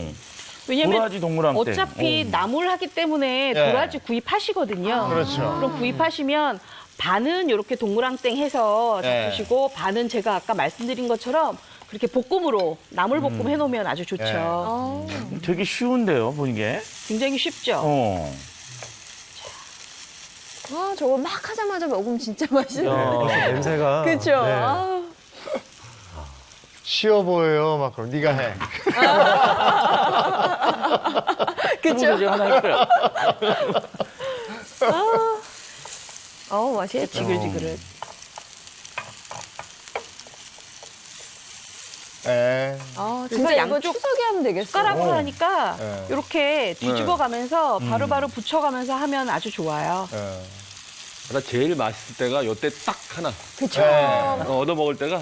왜냐면
도라지 동그랑땡.
어차피 나물 하기 때문에 도라지 구입하시거든요.
그렇죠.
그럼 구입하시면 반은 이렇게 동그랑땡 해서
네.
잡수시고 반은 제가 아까 말씀드린 것처럼 그렇게 볶음으로 나물 볶음 해놓으면 아주 좋죠.
네.
되게 쉬운데요, 보니게.
굉장히 쉽죠.
아, 저거 막 하자마자 먹으면 진짜 맛있는데.
벌써 냄새가.
그렇죠.
네.
아우.
쉬워 보여요. 막 그럼 네가 해.
그렇죠. 제가 하나 할게요.
맛있겠다.
지글지글해.
에.
진짜 이거
양쪽
추석에 하면 되겠어.
숟가락으로 하니까
네.
이렇게 뒤집어가면서 바로바로 붙여가면서 하면 아주 좋아요.
나 제일 맛있을 때가 요때 딱 하나
그쵸.
얻어 먹을 때가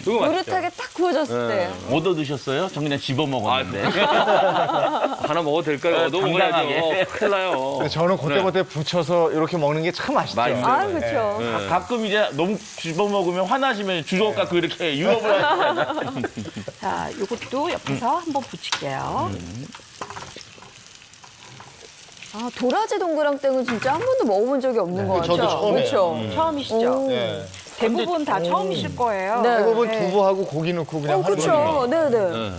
그거 맛있죠.
노릇하게 딱 구워졌을 때.
얻어 드셨어요? 저 그냥 집어 먹었는데.
하나 먹어도 될까요? 얻어 먹어야죠.
당당하게.
큰일 나요.
근데 저는 그때그때 붙여서 이렇게 먹는 게 참 맛있죠.
맛있어요.
그쵸.
가끔 이제 너무 집어 먹으면 화나시면 주걱 갖고 이렇게 유혹을 하시잖아요.
자, 요것도 옆에서 한번 붙일게요.
도라지 동그랑땡은 진짜 한 번도 먹어본 적이 없는 것 같아요.
저도 처음이에요.
그렇죠.
처음이시죠?
네.
대부분 다 처음이실 거예요.
네.
대부분 두부하고 고기 넣고 그냥 하는 거니까.
그렇죠. 네네.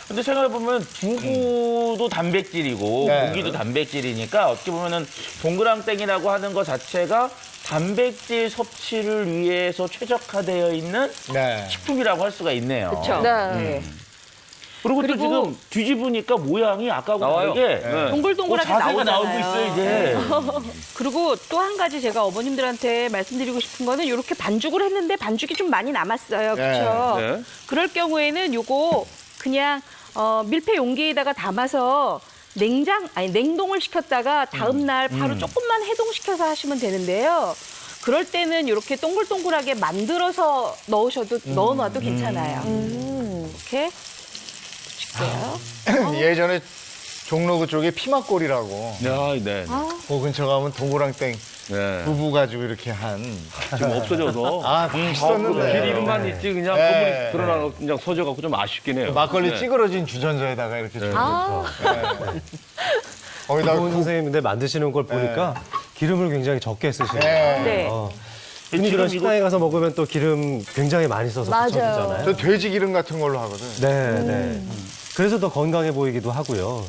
근데 생각해보면 두부도 단백질이고
네.
고기도 단백질이니까 어떻게 보면은 동그랑땡이라고 하는 것 자체가 단백질 섭취를 위해서 최적화되어 있는
네.
식품이라고 할 수가 있네요.
그렇죠.
네.
그리고 또
그리고
지금 뒤집으니까 모양이 아까하고
나와요.
다르게
네.
동글동글하게
자세가
나오잖아요.
나오고 있어요, 이제.
그리고 또 한 가지 제가 어머님들한테 말씀드리고 싶은 거는 이렇게 반죽을 했는데 반죽이 좀 많이 남았어요. 그렇죠?
네.
그럴 경우에는 요거 그냥 밀폐 용기에다가 담아서 냉동을 시켰다가 다음 날 바로 조금만 해동시켜서 하시면 되는데요. 그럴 때는 이렇게 동글동글하게 만들어서 넣어놔도 괜찮아요. 이렇게 붙일게요.
예전에 종로구 쪽에 피막골이라고
네.
그 근처 가면 동그랑땡
네.
두부 가지고 이렇게 한.
지금 없어져서
맛있었는데.
길 이름만 있지 그냥
네.
건물이 드러나고 그냥 서져갖고 좀 아쉽긴 해요.
막걸리
네.
찌그러진 주전자에다가 이렇게 주면서. 거기다가
이분 선생님인데 만드시는 걸 보니까 기름을 굉장히 적게 쓰시네요.
네.
흔히 그런 식당에 가서 먹으면 또 기름 굉장히 많이 써서
맞아요.
붙여주잖아요.
저 돼지 기름 같은 걸로 하거든.
네. 그래서 더 건강해 보이기도 하고요.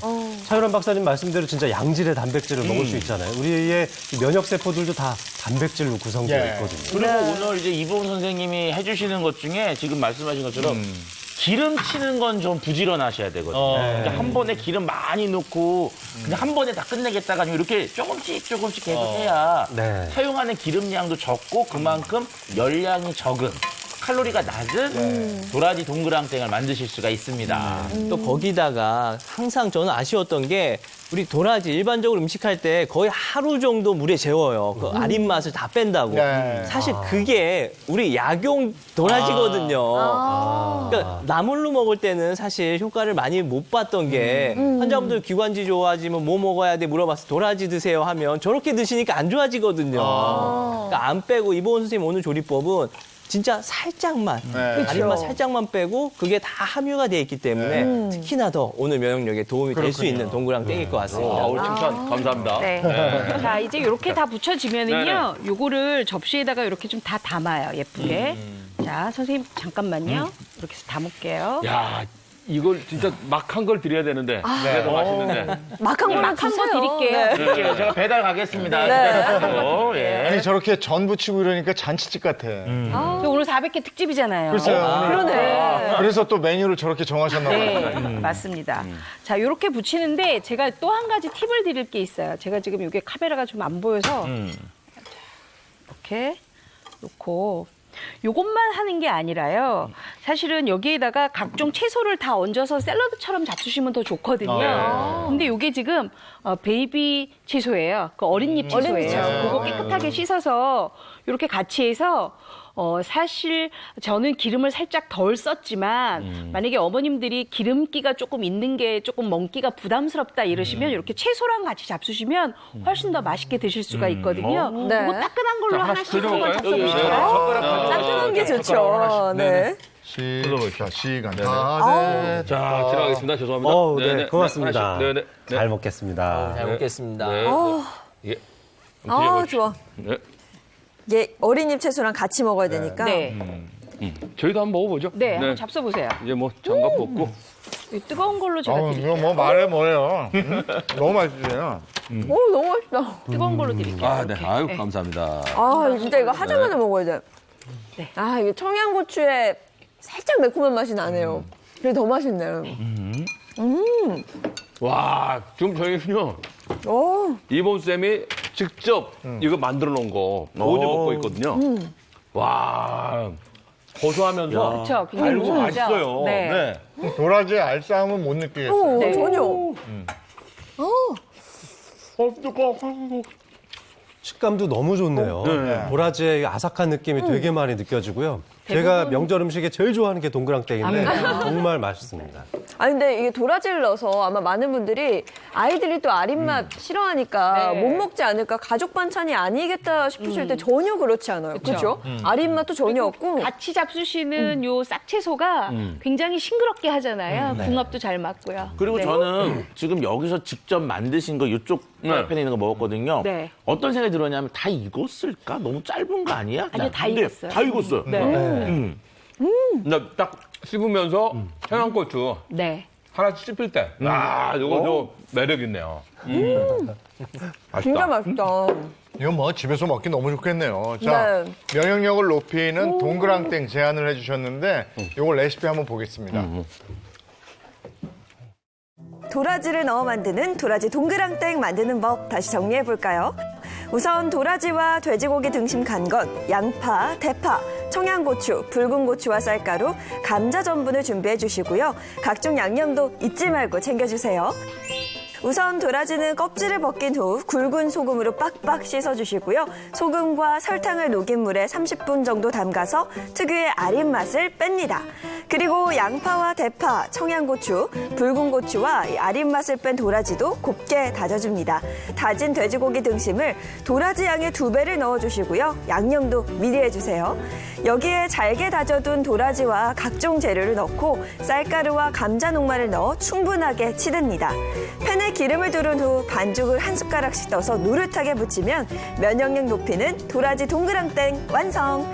차유란 박사님 말씀대로 진짜 양질의 단백질을 먹을 수 있잖아요. 우리의 이 면역세포들도 다 단백질로 구성되어
예.
있거든요.
그리고 오늘 이제 이봉 선생님이 해주시는 것 중에 지금 말씀하신 것처럼 기름 치는 건 좀 부지런하셔야 되거든요. 그러니까 한 번에 기름 많이 넣고 그냥 한 번에 다 끝내겠다가 아니면 이렇게 조금씩 계속 해야
네.
사용하는 기름량도 적고 그만큼 열량이 적은 칼로리가 낮은 도라지 동그랑땡을 만드실 수가 있습니다.
또 거기다가 항상 저는 아쉬웠던 게 우리 도라지 일반적으로 음식할 때 거의 하루 정도 물에 재워요. 그 아린 맛을 다 뺀다고.
네.
사실 그게 우리 약용 도라지거든요. 그러니까 나물로 먹을 때는 사실 효과를 많이 못 봤던 게 환자분들 기관지 좋아지면 뭐 먹어야 돼 물어봤을 때 도라지 드세요 하면 저렇게 드시니까 안 좋아지거든요. 그러니까 안 빼고 이보은 선생님 오늘 조리법은 진짜 살짝만,
네.
아린맛 살짝만 빼고 그게 다 함유가 돼 있기 때문에 특히나 더 오늘 면역력에 도움이 될 수 있는 동그랑땡일 것 같습니다.
오늘 칭찬 감사합니다.
네. 자, 이제 이렇게 다 붙여지면은요, 요거를 접시에다가 이렇게 좀 다 담아요, 예쁘게. 자, 선생님, 잠깐만요. 이렇게 해서 담을게요.
야, 이걸 진짜 막 한 걸 드려야 되는데 그래도 맛있는데.
막한 걸로
막 한 거
주세요.
드릴게요.
네.
드릴게요. 제가 배달 가겠습니다. 예.
아니 저렇게 전 부치고 이러니까 잔치집 같아.
저 오늘 400개 특집이잖아요.
글쎄요.
그러네.
그래서 또 메뉴를 저렇게 정하셨나 봐요.
네, 맞습니다. 자, 이렇게 붙이는데 제가 또 한 가지 팁을 드릴 게 있어요. 제가 지금 이게 카메라가 좀 안 보여서 이렇게 놓고 요것만 하는 게 아니라요. 사실은 여기에다가 각종 채소를 다 얹어서 샐러드처럼 잡수시면 더 좋거든요. 근데 요게 지금 베이비 채소예요. 그 어린잎 채소예요. 그거 깨끗하게 씻어서 이렇게 같이 해서 사실 저는 기름을 살짝 덜 썼지만 만약에 어머님들이 기름기가 조금 있는 게 조금 먹기가 부담스럽다 이러시면 이렇게 채소랑 같이 잡수시면 훨씬 더 맛있게 드실 수가 있거든요.
네.
그거 따끈한 걸로 하나씩 한번 잡숴보실까요?
따뜻한 게 좋죠. 네.
시간
네.
다 됐다.
자, 들어가겠습니다. 죄송합니다.
네, 고맙습니다.
하나씩. 네네.
잘 먹겠습니다.
잘 먹겠습니다.
네. 예.
좋아.
네.
이게 어린잎 채소랑 같이 먹어야 되니까.
네.
저희도 한번 먹어보죠.
네, 한번 잡숴보세요.
이제 뭐 장갑 벗고.
이 뜨거운 걸로 제가 드릴게요.
이거 뭐 말해 뭐예요. 너무 맛있어요.
오, 너무 맛있다.
뜨거운 걸로 드릴게요.
아, 네.
이렇게.
아유,
네.
감사합니다.
진짜 이거 하자마자 먹어야 돼.
네.
이게 청양고추에 살짝 매콤한 맛이 나네요. 그게 더 맛있네요.
와, 지금 저희는요.
오,
이범 쌤이 직접 이거 만들어 놓은 거 어제 먹고 있거든요. 와, 고소하면서
그렇죠. 굉장히
달고
무서우죠?
맛있어요.
네.
도라지의 알싸함은 못 느끼겠어요.
오,
네.
전혀.
식감도 너무 좋네요. 도라지의 아삭한 느낌이 되게 많이 느껴지고요. 제가 명절 음식에 제일 좋아하는 게 동그랑땡인데 정말 맛있습니다.
아 근데 이게 도라지를 넣어서 아마 많은 분들이 아이들이 또 아린맛 싫어하니까
네.
못 먹지 않을까 가족 반찬이 아니겠다 싶으실 때 전혀 그렇지 않아요. 그렇죠? 아린맛도 전혀 없고
같이 잡수시는 요 싹채소가 굉장히 싱그럽게 하잖아요. 궁합도 잘 맞고요.
그리고
네.
저는 지금 여기서 직접 만드신 거 이쪽 프라이팬에 있는 거 먹었거든요.
네.
어떤 생각이 들었냐면 다 익었을까? 너무 짧은 거 아니야?
아니요, 다
근데
익었어요.
다 익었어요.
네.
근데 딱 씹으면서 청양고추
네.
하나씩 씹힐 때, 이거 매력 있네요.
진짜
맛있다.
맛있다.
이건 뭐 집에서 먹기 너무 좋겠네요. 자,
네.
면역력을 높이는 동그랑땡 제안을 해주셨는데 이거 레시피 한번 보겠습니다.
도라지를 넣어 만드는 도라지 동그랑땡 만드는 법 다시 정리해 볼까요? 우선 도라지와 돼지고기 등심 간 것, 양파, 대파, 청양고추, 붉은 고추와 쌀가루, 감자 전분을 준비해 주시고요. 각종 양념도 잊지 말고 챙겨주세요. 우선 도라지는 껍질을 벗긴 후 굵은 소금으로 빡빡 씻어주시고요. 소금과 설탕을 녹인 물에 30분 정도 담가서 특유의 아린 맛을 뺍니다. 그리고 양파와 대파, 청양고추, 붉은 고추와 이 아린 맛을 뺀 도라지도 곱게 다져줍니다. 다진 돼지고기 등심을 도라지 양의 2배를 넣어주시고요. 양념도 미리 해주세요. 여기에 잘게 다져둔 도라지와 각종 재료를 넣고 쌀가루와 감자 녹말을 넣어 충분하게 치듭니다. 팬에 기름을 두른 후 반죽을 한 숟가락씩 떠서 노릇하게 부치면 면역력 높이는 도라지 동그랑땡 완성!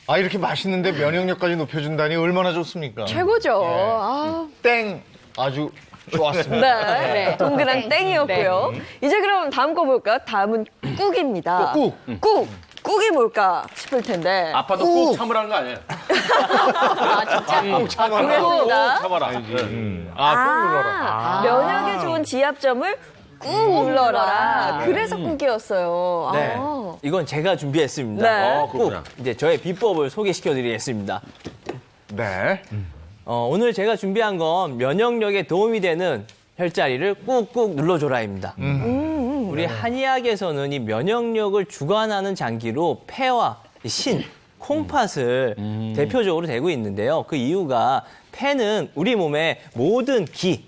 아, 이렇게 맛있는데 면역력까지 높여준다니 얼마나 좋습니까?
최고죠. 아,
땡! 아주 좋았습니다.
네. 동그랑 땡이었고요. 이제 그럼 다음 거 볼까요? 다음은 꾹입니다.
꾹.
꾹! 꾹이 뭘까 싶을 텐데.
아빠도 꼭 참으라는 거 아니에요?
꼭 참아라.
그렇습니다.
참아라.
꼭 눌러라.
면역에 좋은 지압점을 꾹 눌러라. 그래서 꾹이었어요.
네.
아.
이건 제가 준비했습니다.
네.
꼭
그렇구나.
이제 저의 비법을 소개시켜드리겠습니다.
네.
오늘 제가 준비한 건 면역력에 도움이 되는 혈자리를 꾹꾹 눌러줘라입니다. 우리 한의학에서는 이 면역력을 주관하는 장기로 폐와 신, 콩팥을 대표적으로 대고 있는데요. 그 이유가 폐는 우리 몸의 모든 기,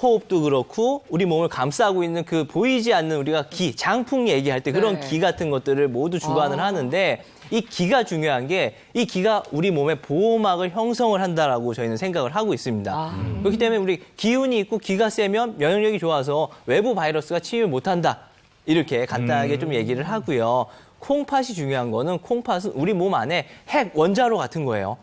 호흡도 그렇고 우리 몸을 감싸고 있는 그 보이지 않는 우리가 기, 장풍 얘기할 때 그런 기 같은 것들을 모두 주관을 하는데 이 기가 중요한 게 이 기가 우리 몸의 보호막을 형성을 한다라고 저희는 생각을 하고 있습니다. 그렇기 때문에 우리 기운이 있고 기가 세면 면역력이 좋아서 외부 바이러스가 침입 못한다. 이렇게 간단하게 좀 얘기를 하고요. 콩팥이 중요한 거는 콩팥은 우리 몸 안에 핵 원자로 같은 거예요.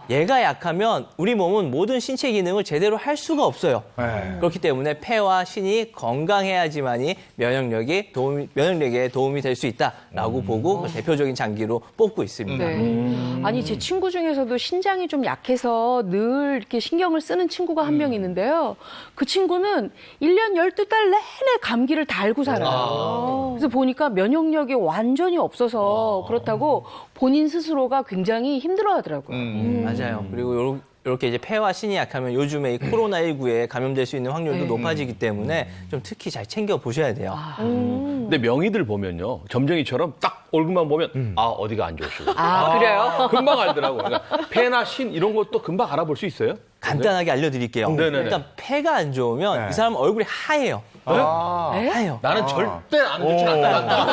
얘가 약하면 우리 몸은 모든 신체 기능을 제대로 할 수가 없어요.
네.
그렇기 때문에 폐와 신이 건강해야지만이 면역력에 도움이 될 수 있다라고 보고 대표적인 장기로 뽑고 있습니다.
네. 아니, 제 친구 중에서도 신장이 좀 약해서 늘 이렇게 신경을 쓰는 친구가 한 명 있는데요. 그 친구는 1년 12달 내내 감기를 다 앓고 살아요. 그래서 보니까 면역력이 완전히 없어서 그렇다고 본인 스스로가 굉장히 힘들어 하더라고요.
맞아요. 그리고 이렇게 이제 폐와 신이 약하면 요즘에 이 코로나19에 감염될 수 있는 확률도 높아지기 때문에 좀 특히 잘 챙겨 보셔야 돼요.
근데 명의들 보면요. 점쟁이처럼 딱 얼굴만 보면 어디가 안 좋으시고.
그래요?
금방 알더라고요. 그러니까 폐나 신 이런 것도 금방 알아볼 수 있어요?
간단하게 알려드릴게요.
네네네.
일단 폐가 안 좋으면
네.
이 사람 얼굴이 하얘요. 하얘요.
나는 절대 안 좋지 않다.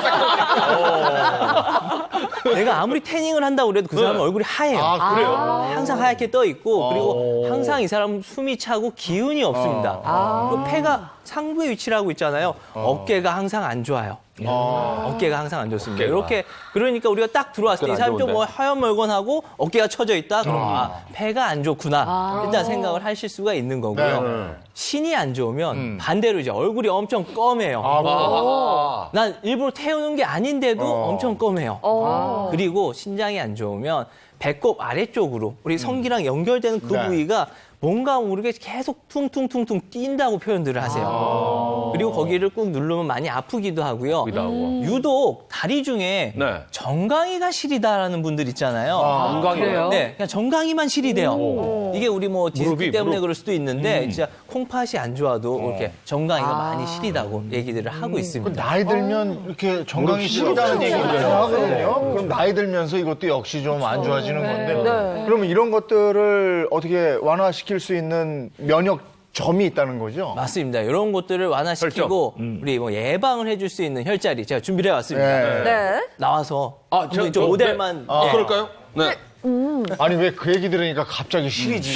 내가 아무리 태닝을 한다고 그래도 그 사람은 얼굴이 하얘요.
아, 그래요?
항상 하얗게 떠 있고 그리고 항상 이 사람은 숨이 차고 기운이 없습니다. 그리고 폐가 상부에 위치를 하고 있잖아요. 어깨가 항상 안 좋아요. 어깨가 항상 안 좋습니다.
어깨가.
이렇게 그러니까 우리가 딱 들어왔을 때 이
어깨가
사람이
안
좀 뭐
좋은데.
하얀멀건하고 어깨가 처져 있다. 그럼 폐가 안 좋구나. 일단 생각을 하실 수가 있는 거고요. 신이 안 좋으면 반대로 이제 얼굴이 엄청 검해요. 난 일부러 태우는 게 아닌데도 엄청 검해요. 그리고 신장이 안 좋으면 배꼽 아래쪽으로 우리 성기랑 연결되는 그
네.
부위가 뭔가 모르게 계속 퉁퉁퉁퉁 뛴다고 표현들을 하세요. 그리고 거기를 꾹 누르면 많이 아프기도 하고요. 유독 다리 중에
네.
정강이가 시리다라는 분들 있잖아요.
건강이에요?
네, 그냥 정강이만 시리대요. 이게 우리 뭐 디스크
무릎이,
때문에
무릎.
그럴 수도 있는데 진짜 콩팥이 안 좋아도 이렇게 정강이가 많이 시리다고 얘기들을 하고 있습니다.
나이 들면 이렇게 정강이 시리다는 얘기 많이 하거든요. 그럼 나이 들면서 이것도 역시 좀 안 좋아지는 건데. 그러면 이런 것들을 어떻게 완화시킬 수 있는 면역 점이 있다는 거죠?
맞습니다. 이런 것들을 완화시키고 우리 뭐 예방을 해줄 수 있는 혈자리 제가 준비를 해왔습니다.
네.
네.
나와서
아,
저 모델만 예.
그럴까요? 네.
아니 왜 그 얘기 들으니까 갑자기 시리지?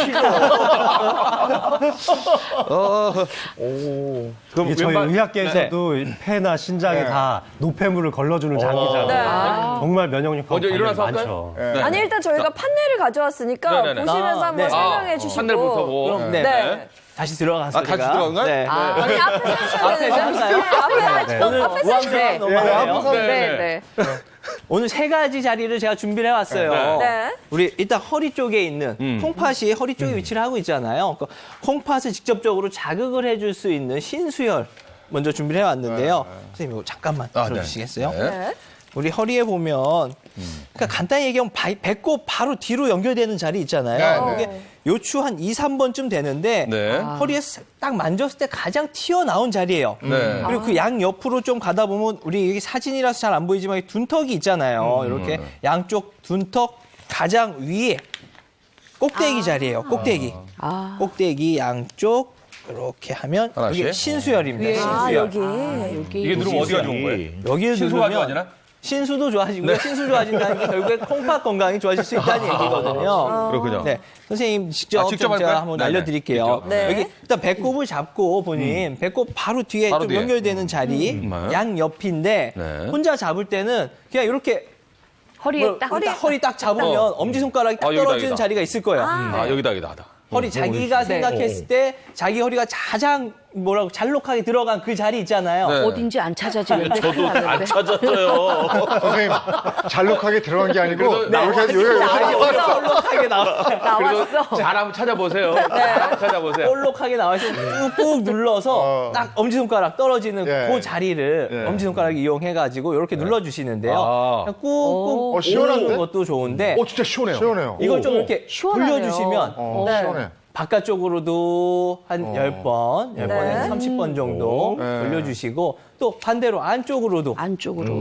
그럼
이게 저희
왼발-
의학계에서도 폐나 신장에 다 노폐물을 걸러주는 장기잖아요. 정말 면역력
먼저
관련이
일어나서
많죠.
할까요? 네.
아니 일단 저희가 판넬을 가져왔으니까
네네네.
보시면서 한번
네.
설명해 주시고.
판넬부터 뭐.
그럼 네.
네.
다시 들어가서
아, 다시 들어간가요?
네.
아니 앞에 서셔야
앞에
되는데.
서실까요?
앞에 하죠.
오늘
앞에
우왕좌왕
서셔야
넘어가네요.
네, 네.
오늘 세 가지 자리를 제가 준비를 해왔어요.
네.
우리 일단 허리 쪽에 있는 콩팥이 허리 쪽에 위치를 하고 있잖아요. 그 콩팥을 직접적으로 자극을 해줄 수 있는 신수혈 먼저 준비를 해왔는데요. 선생님 이거 잠깐만 들어주시겠어요?
네.
우리 허리에 보면 그러니까 간단히 얘기하면 배꼽 바로 뒤로 연결되는 자리 있잖아요.
네,
이게 요추 한 2, 3번쯤 되는데
네.
허리에 딱 만졌을 때 가장 튀어나온 자리예요.
네.
그리고 그 양 옆으로 좀 가다 보면 우리 여기 사진이라서 잘 안 보이지만 이 둔턱이 있잖아요. 이렇게 양쪽 둔턱 가장 위에 꼭대기 자리예요. 꼭대기. 꼭대기 양쪽 이렇게 하면
하나씩.
이게 신수혈입니다.
아
신수혈.
여기.
이게 누르면 어디가 좋은 거예요?
여기를
신수가
누르면
좋아지나?
신수도 좋아지고요. 신수 좋아진다는 게 결국에 콩팥 건강이 좋아질 수 있다는 얘기거든요.
그렇군요.
네, 선생님 직접,
직접
좀 제가
할까요?
한번
네네.
알려드릴게요.
직접.
네.
여기 일단 배꼽을 잡고 본인 배꼽 바로 뒤에
바로
좀
뒤에.
연결되는 자리
네.
양 옆인데
네.
혼자 잡을 때는 그냥 이렇게
허리에 딱.
허리 딱 잡으면 엄지손가락이 딱
여기다,
떨어지는
여기다.
자리가 있을 거예요.
아, 여기다.
허리 자기가 생각했을 때 자기 허리가 가장 뭐라고 잘록하게 들어간 그 자리 있잖아요.
네.
어딘지 안 찾아지는데.
저도 안 찾았어요.
선생님, 잘록하게 들어간 게 아니고 이렇게
아니, 볼록하게 나와.
나왔어.
잘 한번 찾아보세요. 잘 찾아보세요.
볼록하게 나와서 꾹꾹 눌러서 딱 엄지손가락 떨어지는
예.
그 자리를
예.
엄지손가락 이용해가지고 이렇게 눌러주시는데요.
아.
그냥 꾹꾹
시원한데?
누르는 것도 좋은데
진짜 시원해요.
시원해요.
이걸 좀 이렇게
시원하네요.
돌려주시면
네.
시원해.
바깥쪽으로도 한 10번, 10번에서 30번 정도
네.
돌려주시고 또 반대로 안쪽으로도
안쪽으로.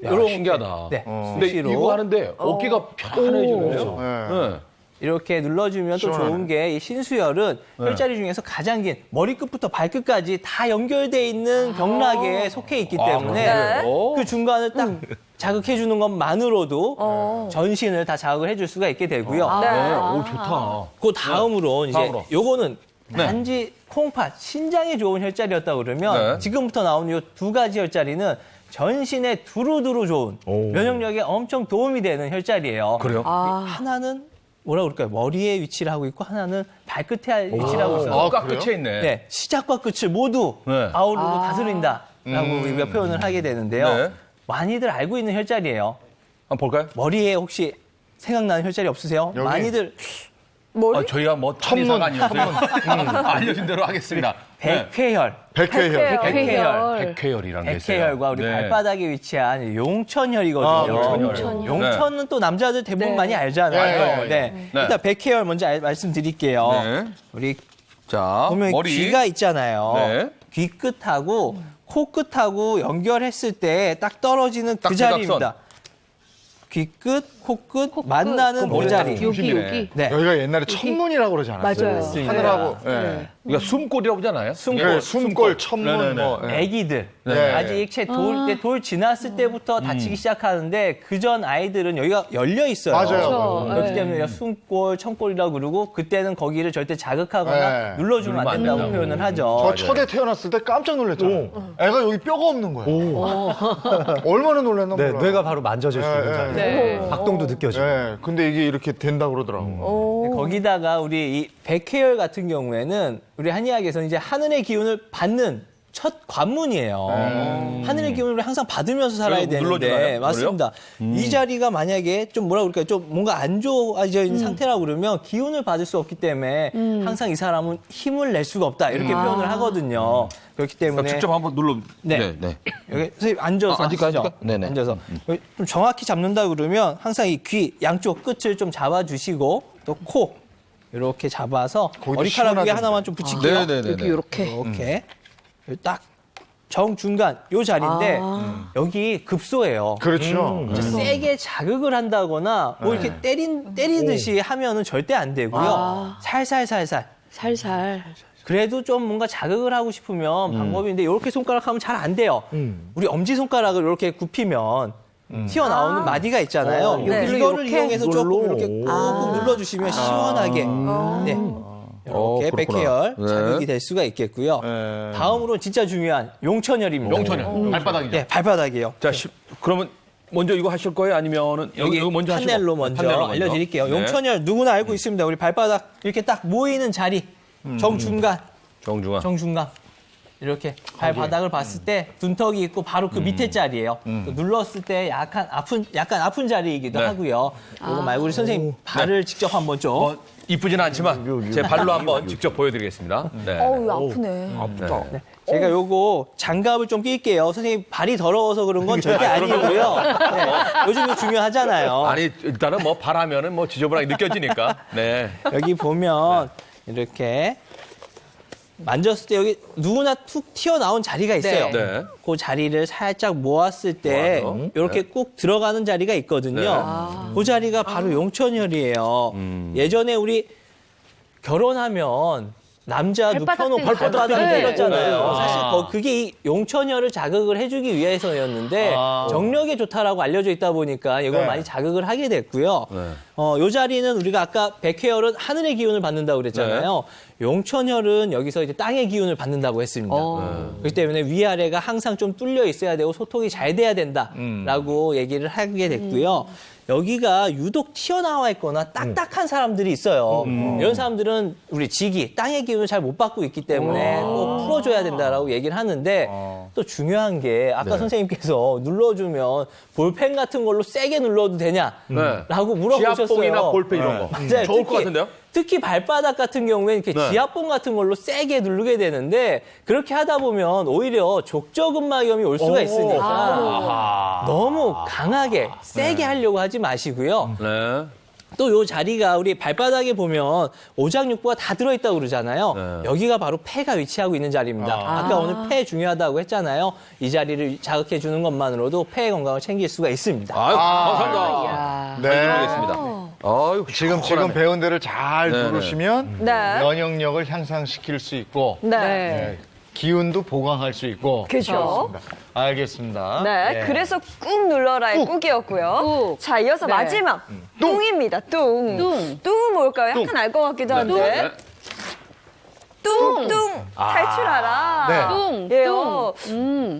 야,
요렇게.
신기하다.
네.
근데
수시로.
이거 하는데 어깨가 편안해지네요.
네.
네.
이렇게 눌러주면 또
시원하네.
좋은 게 이 신수혈은 혈자리 중에서 가장 긴 머리끝부터 발끝까지 다 연결돼 있는 경락에 속해 있기 때문에
그래요?
그 중간을 딱 자극해주는 것만으로도 전신을 다 자극을 해줄 수가 있게 되고요.
네. 오, 좋다.
그 다음으로 이제
다음으로.
요거는
네.
단지 콩팥, 신장에 좋은 혈자리였다 그러면
네.
지금부터 나오는 요 두 가지 혈자리는 전신에 두루두루 좋은 면역력에 엄청 도움이 되는 혈자리예요.
그래요?
하나는 뭐라 그럴까요? 머리에 위치를 하고 있고 하나는 발끝에 위치를 하고 있어요.
아, 끝에 있네.
네, 시작과 끝을 모두
네.
아우르고 다스린다라고 우리가 표현을 하게 되는데요.
네.
많이들 알고 있는 혈자리예요.
한번 볼까요?
머리에 혹시 생각나는 혈자리 없으세요?
여기?
많이들
머리?
저희가 뭐 천의사가 아니었어요. 알려준 대로 하겠습니다.
백회혈,
백회혈.
백회혈.
백회혈이라는 게 있어요.
백회혈과 우리
네.
발바닥에 위치한 용천혈이거든요.
아,
용천혈.
용천은 또 남자들 대부분
네.
많이 알잖아요.
네.
네.
네.
일단 백회혈 먼저 말씀드릴게요.
네.
우리
자,
보면
머리.
귀가 있잖아요.
네.
귀 끝하고 코 끝하고 연결했을 때 딱 떨어지는
딱
그 자리입니다. 귀 끝, 코 끝 만나는 그
머리
자리.
딱
여기
중심이네.
여기.
네.
여기가 옛날에 천문이라고 그러지 않았어요?
맞아요.
하늘하고.
네.
네.
그러니까 숨골이라고 하잖아요.
네, 숨골, 천문,
네네네.
뭐. 예.
아기들
네.
아직 돌 지났을 때부터 다치기 시작하는데 그 전 아이들은 여기가 열려 있어요.
맞아요.
그렇죠.
그렇기
네.
때문에 숨골, 천골이라고 그러고 그때는 거기를 절대 자극하거나
네.
눌러주면 안 된다고
눌러주면 안
표현을
저
하죠.
첫애 태어났을 때 깜짝 놀랐잖아요. 애가 여기 뼈가 없는 거예요. 얼마나 놀랐나
네,
몰라요.
뇌가 바로 만져질 수 있는 자리예요.
네.
박동도 느껴지고.
네, 근데 이게 이렇게 된다고 그러더라고요.
거기다가 우리 이 백회열 같은 경우에는 우리 한의학에서는 이제 하늘의 기운을 받는 첫 관문이에요. 하늘의 기운을 항상 받으면서 살아야
이거
되는데
눌러주나요?
맞습니다. 이 자리가 만약에 좀 뭐라 그럴까요? 좀 뭔가 안 좋아져 있는 상태라고 그러면 기운을 받을 수 없기 때문에 항상 이 사람은 힘을 낼 수가 없다 이렇게 표현을 하거든요. 그렇기 때문에
직접 한번 눌러.
네. 여기 선생님 앉아서
앉을까?
하시죠.
네네.
앉아서 여기 좀 정확히 잡는다 그러면 항상 이 귀 양쪽 끝을 좀 잡아주시고 또 코 이렇게 잡아서
거기도
머리카락 위에
시원하던데.
하나만 좀 붙일게요.
네네네.
여기 이렇게.
이렇게 딱 정중간 요 자리인데 여기 급소예요.
그렇죠.
세게 자극을 한다거나 뭐 이렇게 때리듯이 하면은 절대 안 되고요. 살살살살.
살살.
그래도 좀 뭔가 자극을 하고 싶으면 방법인데 이렇게 손가락 하면 잘 안 돼요. 우리 엄지 손가락을 이렇게 굽히면 튀어나오는 마디가 있잖아요.
네.
이거를
이렇게?
이용해서 조금 이렇게 꾹꾹 눌러주시면 시원하게 네. 이렇게
그렇구나.
백회열
네.
자극이 될 수가 있겠고요.
네.
다음으로 진짜 중요한 용천열입니다.
용천열. 발바닥이죠.
네, 발바닥이에요.
자, 그러면 먼저 이거 하실 거예요? 아니면은
여기
이거 먼저 하시고?
판넬로 먼저
판넬로
알려드릴게요.
네.
용천열 누구나 알고 있습니다. 우리 발바닥 이렇게 딱 모이는 자리 정중간.
정중앙.
이렇게 발바닥을 봤을 때 둔턱이 있고 바로 그 밑에 자리예요. 눌렀을 때 약간 아픈 자리이기도
네.
하고요. 이거 말고 우리 선생님 발을 직접 한번 좀.
이쁘지는 않지만 제 발로 한번 직접 보여드리겠습니다. 네.
어우, 아프네.
아프다.
네. 제가 요거 장갑을 좀 낄게요. 선생님 발이 더러워서 그런 건 절대 아니고요. 네. 요즘 이거 중요하잖아요.
아니 일단은 뭐 발하면은 뭐 지저분하게 느껴지니까. 네.
여기 보면 이렇게 만졌을 때 여기 누구나 툭 튀어나온 자리가 있어요.
네.
그 자리를 살짝 모았을 때
모아서.
이렇게 꾹 들어가는 자리가 있거든요. 그 자리가 바로 용천열이에요. 예전에 우리 결혼하면 남자 눕혀놓고 발바닥을
네.
때렸잖아요. 사실 그게 이 용천열을 자극을 해주기 위해서였는데 정력에 좋다라고 알려져 있다 보니까 이걸
네.
많이 자극을 하게 됐고요. 요 자리는 우리가 아까 백회열은 하늘의 기운을 받는다고 그랬잖아요. 용천열은 여기서 이제 땅의 기운을 받는다고 했습니다. 그렇기 때문에 위아래가 항상 좀 뚫려 있어야 되고 소통이 잘 돼야 된다라고 얘기를 하게 됐고요. 여기가 유독 튀어나와 있거나 딱딱한 사람들이 있어요. 이런 사람들은 우리 지기, 땅의 기운을 잘 못 받고 있기 때문에 꼭 풀어줘야 된다라고 얘기를 하는데 또 중요한 게 아까 선생님께서 눌러주면 볼펜 같은 걸로 세게 눌러도 되냐라고 물어보셨어요.
지압봉이나 볼펜 이런 거.
맞아요.
좋을 것 같은데요?
특히 발바닥 같은 경우에는 이렇게 지압봉 같은 걸로 세게 누르게 되는데 그렇게 하다 보면 오히려 족저근막염이 올 수가 있으니까 너무 강하게 세게 하려고 하지 마시고요.
네.
또 요 자리가 우리 발바닥에 보면 오장육부가 다 들어있다고 그러잖아요.
네.
여기가 바로 폐가 위치하고 있는 자리입니다. 아까 오늘 폐 중요하다고 했잖아요. 이 자리를 자극해 주는 것만으로도 폐의 건강을 챙길 수가 있습니다.
감사합니다.
네.
알겠습니다. 아유,
지금 배운 대를 잘
네,
누르시면
네.
면역력을 향상시킬 수 있고
네.
네, 기운도 보강할 수 있고.
그죠.
알겠습니다.
네, 그래서 꾹 눌러라의 꾹이었고요.
꾹.
자, 이어서
네.
마지막 뚱입니다. 뚱.
뚱.
뚱은 뭘까요? 약간 알 것 같기도 한데. 뚱. 탈출하라.
네.
뚱.
예요.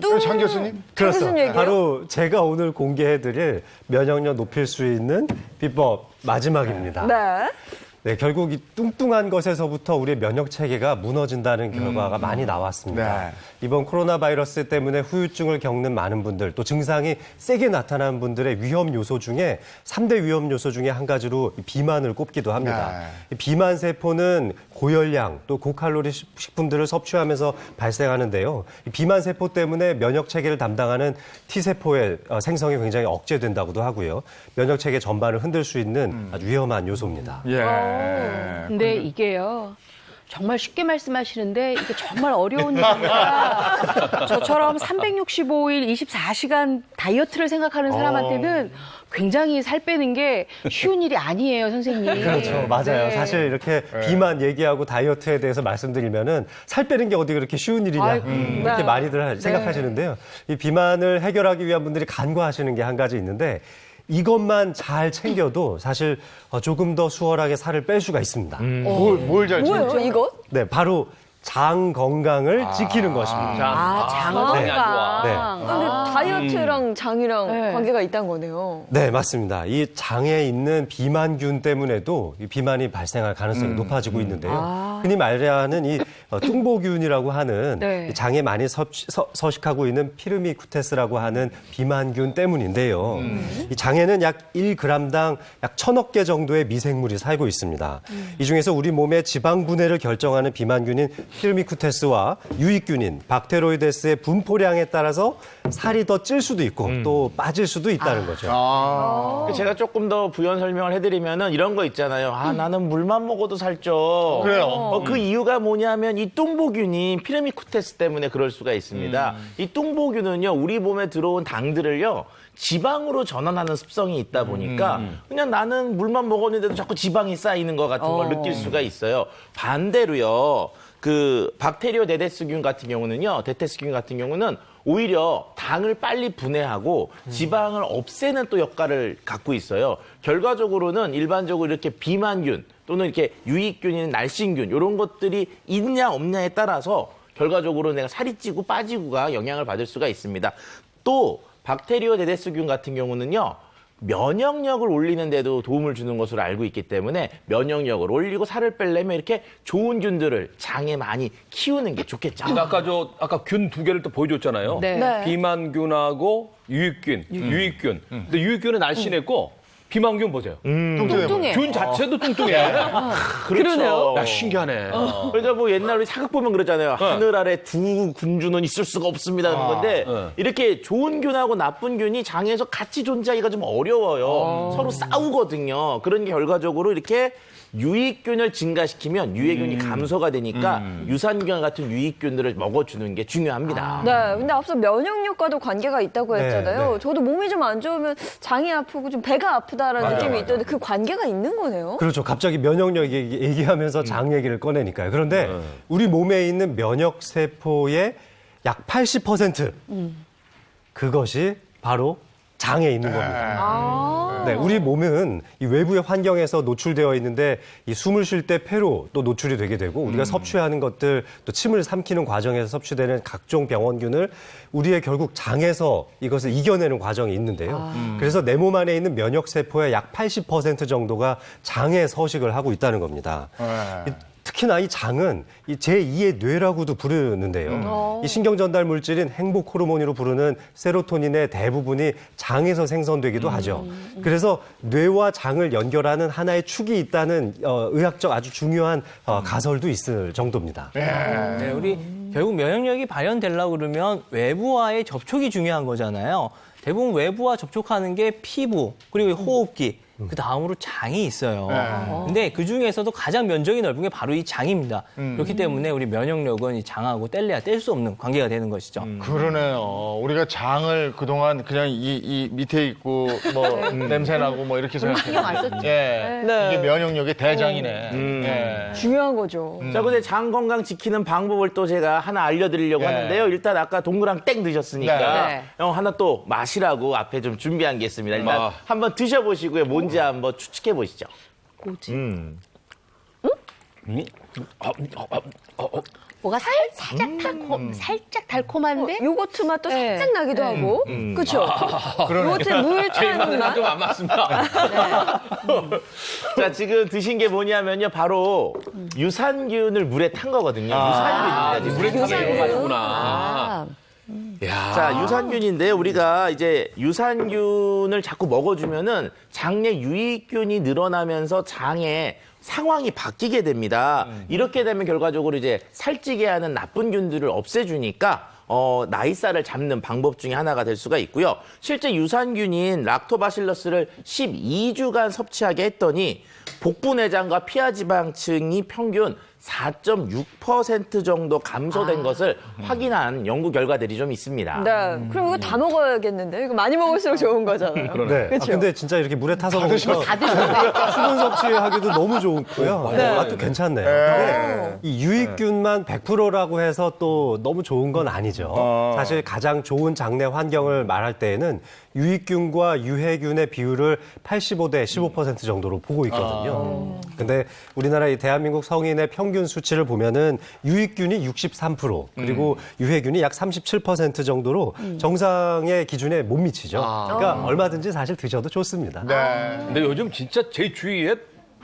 뚱.
장 교수님?
무슨 얘기예요?
바로 제가 오늘 공개해드릴 면역력 높일 수 있는 비법 마지막입니다.
네.
네, 결국 이 뚱뚱한 것에서부터 우리의 면역 체계가 무너진다는 결과가 많이 나왔습니다.
네.
이번 코로나 바이러스 때문에 후유증을 겪는 많은 분들, 또 증상이 세게 나타나는 분들의 위험 요소 중에 3대 위험 요소 중에 한 가지로 이 비만을 꼽기도 합니다. 이 비만 세포는 고열량 또 고칼로리 식품들을 섭취하면서 발생하는데요. 이 비만 세포 때문에 면역 체계를 담당하는 T 세포의 생성이 굉장히 억제된다고도 하고요. 면역 체계 전반을 흔들 수 있는 아주 위험한 요소입니다.
예.
근데 이게요. 정말 쉽게 말씀하시는데 이게 정말 어려운 일입니다. 저처럼 365일 24시간 다이어트를 생각하는 사람한테는 굉장히 살 빼는 게 쉬운 일이 아니에요, 선생님.
그렇죠. 맞아요.
네.
사실 이렇게 비만 얘기하고 다이어트에 대해서 말씀드리면은 살 빼는 게 어디 그렇게 쉬운 일이냐
아이고,
이렇게
네.
많이들 생각하시는데요. 이 비만을 해결하기 위한 분들이 간과하시는 게 한 가지 있는데 이것만 잘 챙겨도 사실 조금 더 수월하게 살을 뺄 수가 있습니다.
뭘 잘 챙겨?
뭐예요, 이거?
네, 바로 장 건강을 지키는 것입니다.
장
건강이 안 좋아.
네.
근데 다이어트랑 장이랑
네.
관계가 있다는 거네요.
네, 맞습니다. 이 장에 있는 비만균 때문에도 이 비만이 발생할 가능성이 높아지고 있는데요. 흔히 말하는 이 뚱보균이라고 하는
네.
이 장에 많이 서식하고 있는 피르미쿠테스라고 하는 비만균 때문인데요. 이 장에는 약 1g당 약 1000억 개 정도의 미생물이 살고 있습니다. 이 중에서 우리 몸의 지방 분해를 결정하는 비만균인 피르미쿠테스와 유익균인 박테로이데스의 분포량에 따라서 살이 더 찔 수도 있고 또 빠질 수도 있다는 거죠.
제가 조금 더 부연 설명을 해드리면은 이런 거 있잖아요. 나는 물만 먹어도 살쪄.
그래요.
그 이유가 뭐냐면 이 뚱보균이 피르미쿠테스 때문에 그럴 수가 있습니다. 이 뚱보균은요, 우리 몸에 들어온 당들을요, 지방으로 전환하는 습성이 있다 보니까 그냥 나는 물만 먹었는데도 자꾸 지방이 쌓이는 것 같은 걸 느낄 수가 있어요. 반대로요, 그 박테리오데데스균 같은 경우는요, 데테스균 같은 경우는 오히려 당을 빨리 분해하고 지방을 없애는 또 역할을 갖고 있어요. 결과적으로는 일반적으로 이렇게 비만균 또는 이렇게 유익균이나 날씬균 이런 것들이 있냐 없냐에 따라서 결과적으로 내가 살이 찌고 빠지고가 영향을 받을 수가 있습니다. 또 박테리오데데스균 같은 경우는요, 면역력을 올리는 데도 도움을 주는 것으로 알고 있기 때문에 면역력을 올리고 살을 빼려면 이렇게 좋은 균들을 장에 많이 키우는 게 좋겠죠.
근데 아까 균 두 개를 또 보여줬잖아요.
네.
네.
비만균하고 유익균. 근데 유익균은 날씬했고 비만균 보세요.
뚱뚱해.
균 자체도 뚱뚱해.
그러네요.
야, 신기하네.
그러니까 뭐 옛날 우리 사극 보면 그러잖아요. 하늘 아래 두 군주는 있을 수가 없습니다. 하는 건데 이렇게 좋은 균하고 나쁜 균이 장에서 같이 존재하기가 좀 어려워요. 서로 싸우거든요. 그런 게 결과적으로 이렇게 유익균을 증가시키면 유해균이 감소가 되니까 유산균 같은 유익균들을 먹어주는 게 중요합니다.
네, 근데 앞서 면역력과도 관계가 있다고
네,
했잖아요.
네.
저도 몸이 좀 안 좋으면 장이 아프고 좀 배가 아프다라는 느낌이 있던데 그 관계가 있는 거네요.
그렇죠. 갑자기 면역력 얘기하면서 장 얘기를 꺼내니까요. 그런데 우리 몸에 있는 면역 세포의 약 80% 그것이 바로 장에 있는 겁니다. 네, 우리 몸은 이 외부의 환경에서 노출되어 있는데 이 숨을 쉴 때 폐로 또 노출이 되게 되고 우리가 섭취하는 것들 또 침을 삼키는 과정에서 섭취되는 각종 병원균을 우리의 결국 장에서 이것을 이겨내는 과정이 있는데요. 그래서 내 몸 안에 있는 면역 세포의 약 80% 정도가 장에 서식을 하고 있다는 겁니다. 특히나 이 장은 이 제2의 뇌라고도 부르는데요. 이 신경전달 물질인 행복 호르몬으로 부르는 세로토닌의 대부분이 장에서 생성되기도 하죠. 그래서 뇌와 장을 연결하는 하나의 축이 있다는 의학적 아주 중요한 가설도 있을 정도입니다.
네, 우리 결국 면역력이 발현되려고 그러면 외부와의 접촉이 중요한 거잖아요. 대부분 외부와 접촉하는 게 피부, 그리고 호흡기, 그 다음으로 장이 있어요. 근데 그 중에서도 가장 면적이 넓은 게 바로 이 장입니다. 그렇기 때문에 우리 면역력은 이 장하고 뗄래야 뗄 수 없는 관계가 되는 것이죠.
그러네요. 우리가 장을 그동안 그냥 이 밑에 있고 뭐 냄새나고 뭐 이렇게
신경 안
생각했는데
썼죠.
예.
네.
이게 면역력의 대장이네. 예.
중요한 거죠.
자, 근데 장 건강 지키는 방법을 또 제가 하나 알려드리려고
네.
하는데요. 일단 아까 동그랑 땡 드셨으니까
네.
하나 또 마시라고 앞에 좀 준비한 게 있습니다. 일단
아.
한번 드셔보시고요. 뭔지 한번 추측해 보시죠.
뭐지? 뭐가 살짝 달콤한데?
요거트 맛도
네.
살짝 나기도 하고. 그렇죠? 요거트 물 타는 맛.
좀안 맞습니다.
자, 지금 드신 게 뭐냐면요. 바로 유산균을 물에 탄 거거든요. 유산균입니다. 지금.
물에 타게 이거 가지구나.
아,
야.
자, 유산균인데 우리가 이제 유산균을 자꾸 먹어주면은 장내 유익균이 늘어나면서 장에 상황이 바뀌게 됩니다. 이렇게 되면 결과적으로 이제 살찌게 하는 나쁜 균들을 없애주니까 나이살을 잡는 방법 중에 하나가 될 수가 있고요. 실제 유산균인 락토바실러스를 12주간 섭취하게 했더니 복부내장과 피하지방층이 평균 4.6% 정도 감소된 것을 확인한 연구 결과들이 좀 있습니다.
네. 그럼 이거 다 먹어야겠는데? 이거 많이 먹을수록 좋은 거잖아요.
네.
그쵸?
근데 진짜 이렇게 물에 타서 먹으면 수분 섭취하기도 너무 좋고요. 맛도 괜찮네요. 근데 이 유익균만 100%라고 해서 또 너무 좋은 건 아니죠. 사실 가장 좋은 장내 환경을 말할 때에는 유익균과 유해균의 비율을 85대 15% 정도로 보고 있거든요. 근데 우리나라 이 대한민국 성인의 평균 수치를 보면은 유익균이 63% 그리고 유해균이 약 37% 정도로 정상의 기준에 못 미치죠. 그러니까 얼마든지 사실 드셔도 좋습니다.
근데 요즘 진짜 제 주위에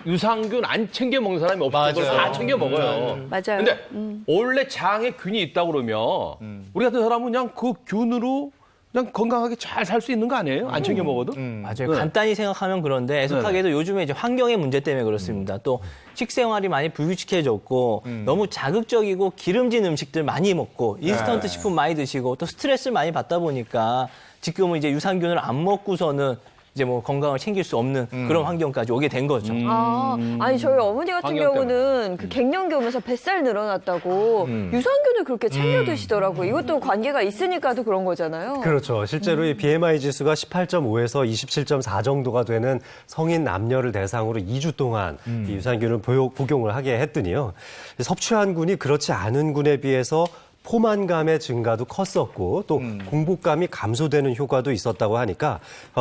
유산균 안 챙겨 먹는 사람이 없어서 그걸 다 챙겨 먹어요.
맞아요.
근데 원래 장에 균이 있다 그러면 우리 같은 사람은 그냥 그 균으로 그냥 건강하게 잘 살 수 있는 거 아니에요? 안 챙겨 먹어도?
맞아요. 간단히 생각하면 그런데 애석하게도 요즘에 이제 환경의 문제 때문에 그렇습니다. 또 식생활이 많이 불규칙해졌고 너무 자극적이고 기름진 음식들 많이 먹고 인스턴트 식품 많이 드시고 또 스트레스를 많이 받다 보니까 지금은 이제 유산균을 안 먹고서는 이제 뭐 건강을 챙길 수 없는 그런 환경까지 오게 된 거죠.
아니 저희 어머니 같은
환경
경우는 그 갱년기 오면서 뱃살 늘어났다고 유산균을 그렇게 챙겨 드시더라고요. 이것도 관계가 있으니까도 그런 거잖아요.
그렇죠. 실제로 이 BMI 지수가 18.5에서 27.4 정도가 되는 성인 남녀를 대상으로 2주 동안 이 유산균을 복용을 하게 했더니요. 섭취한 균이 그렇지 않은 균에 비해서 포만감의 증가도 컸었고 또 공복감이 감소되는 효과도 있었다고 하니까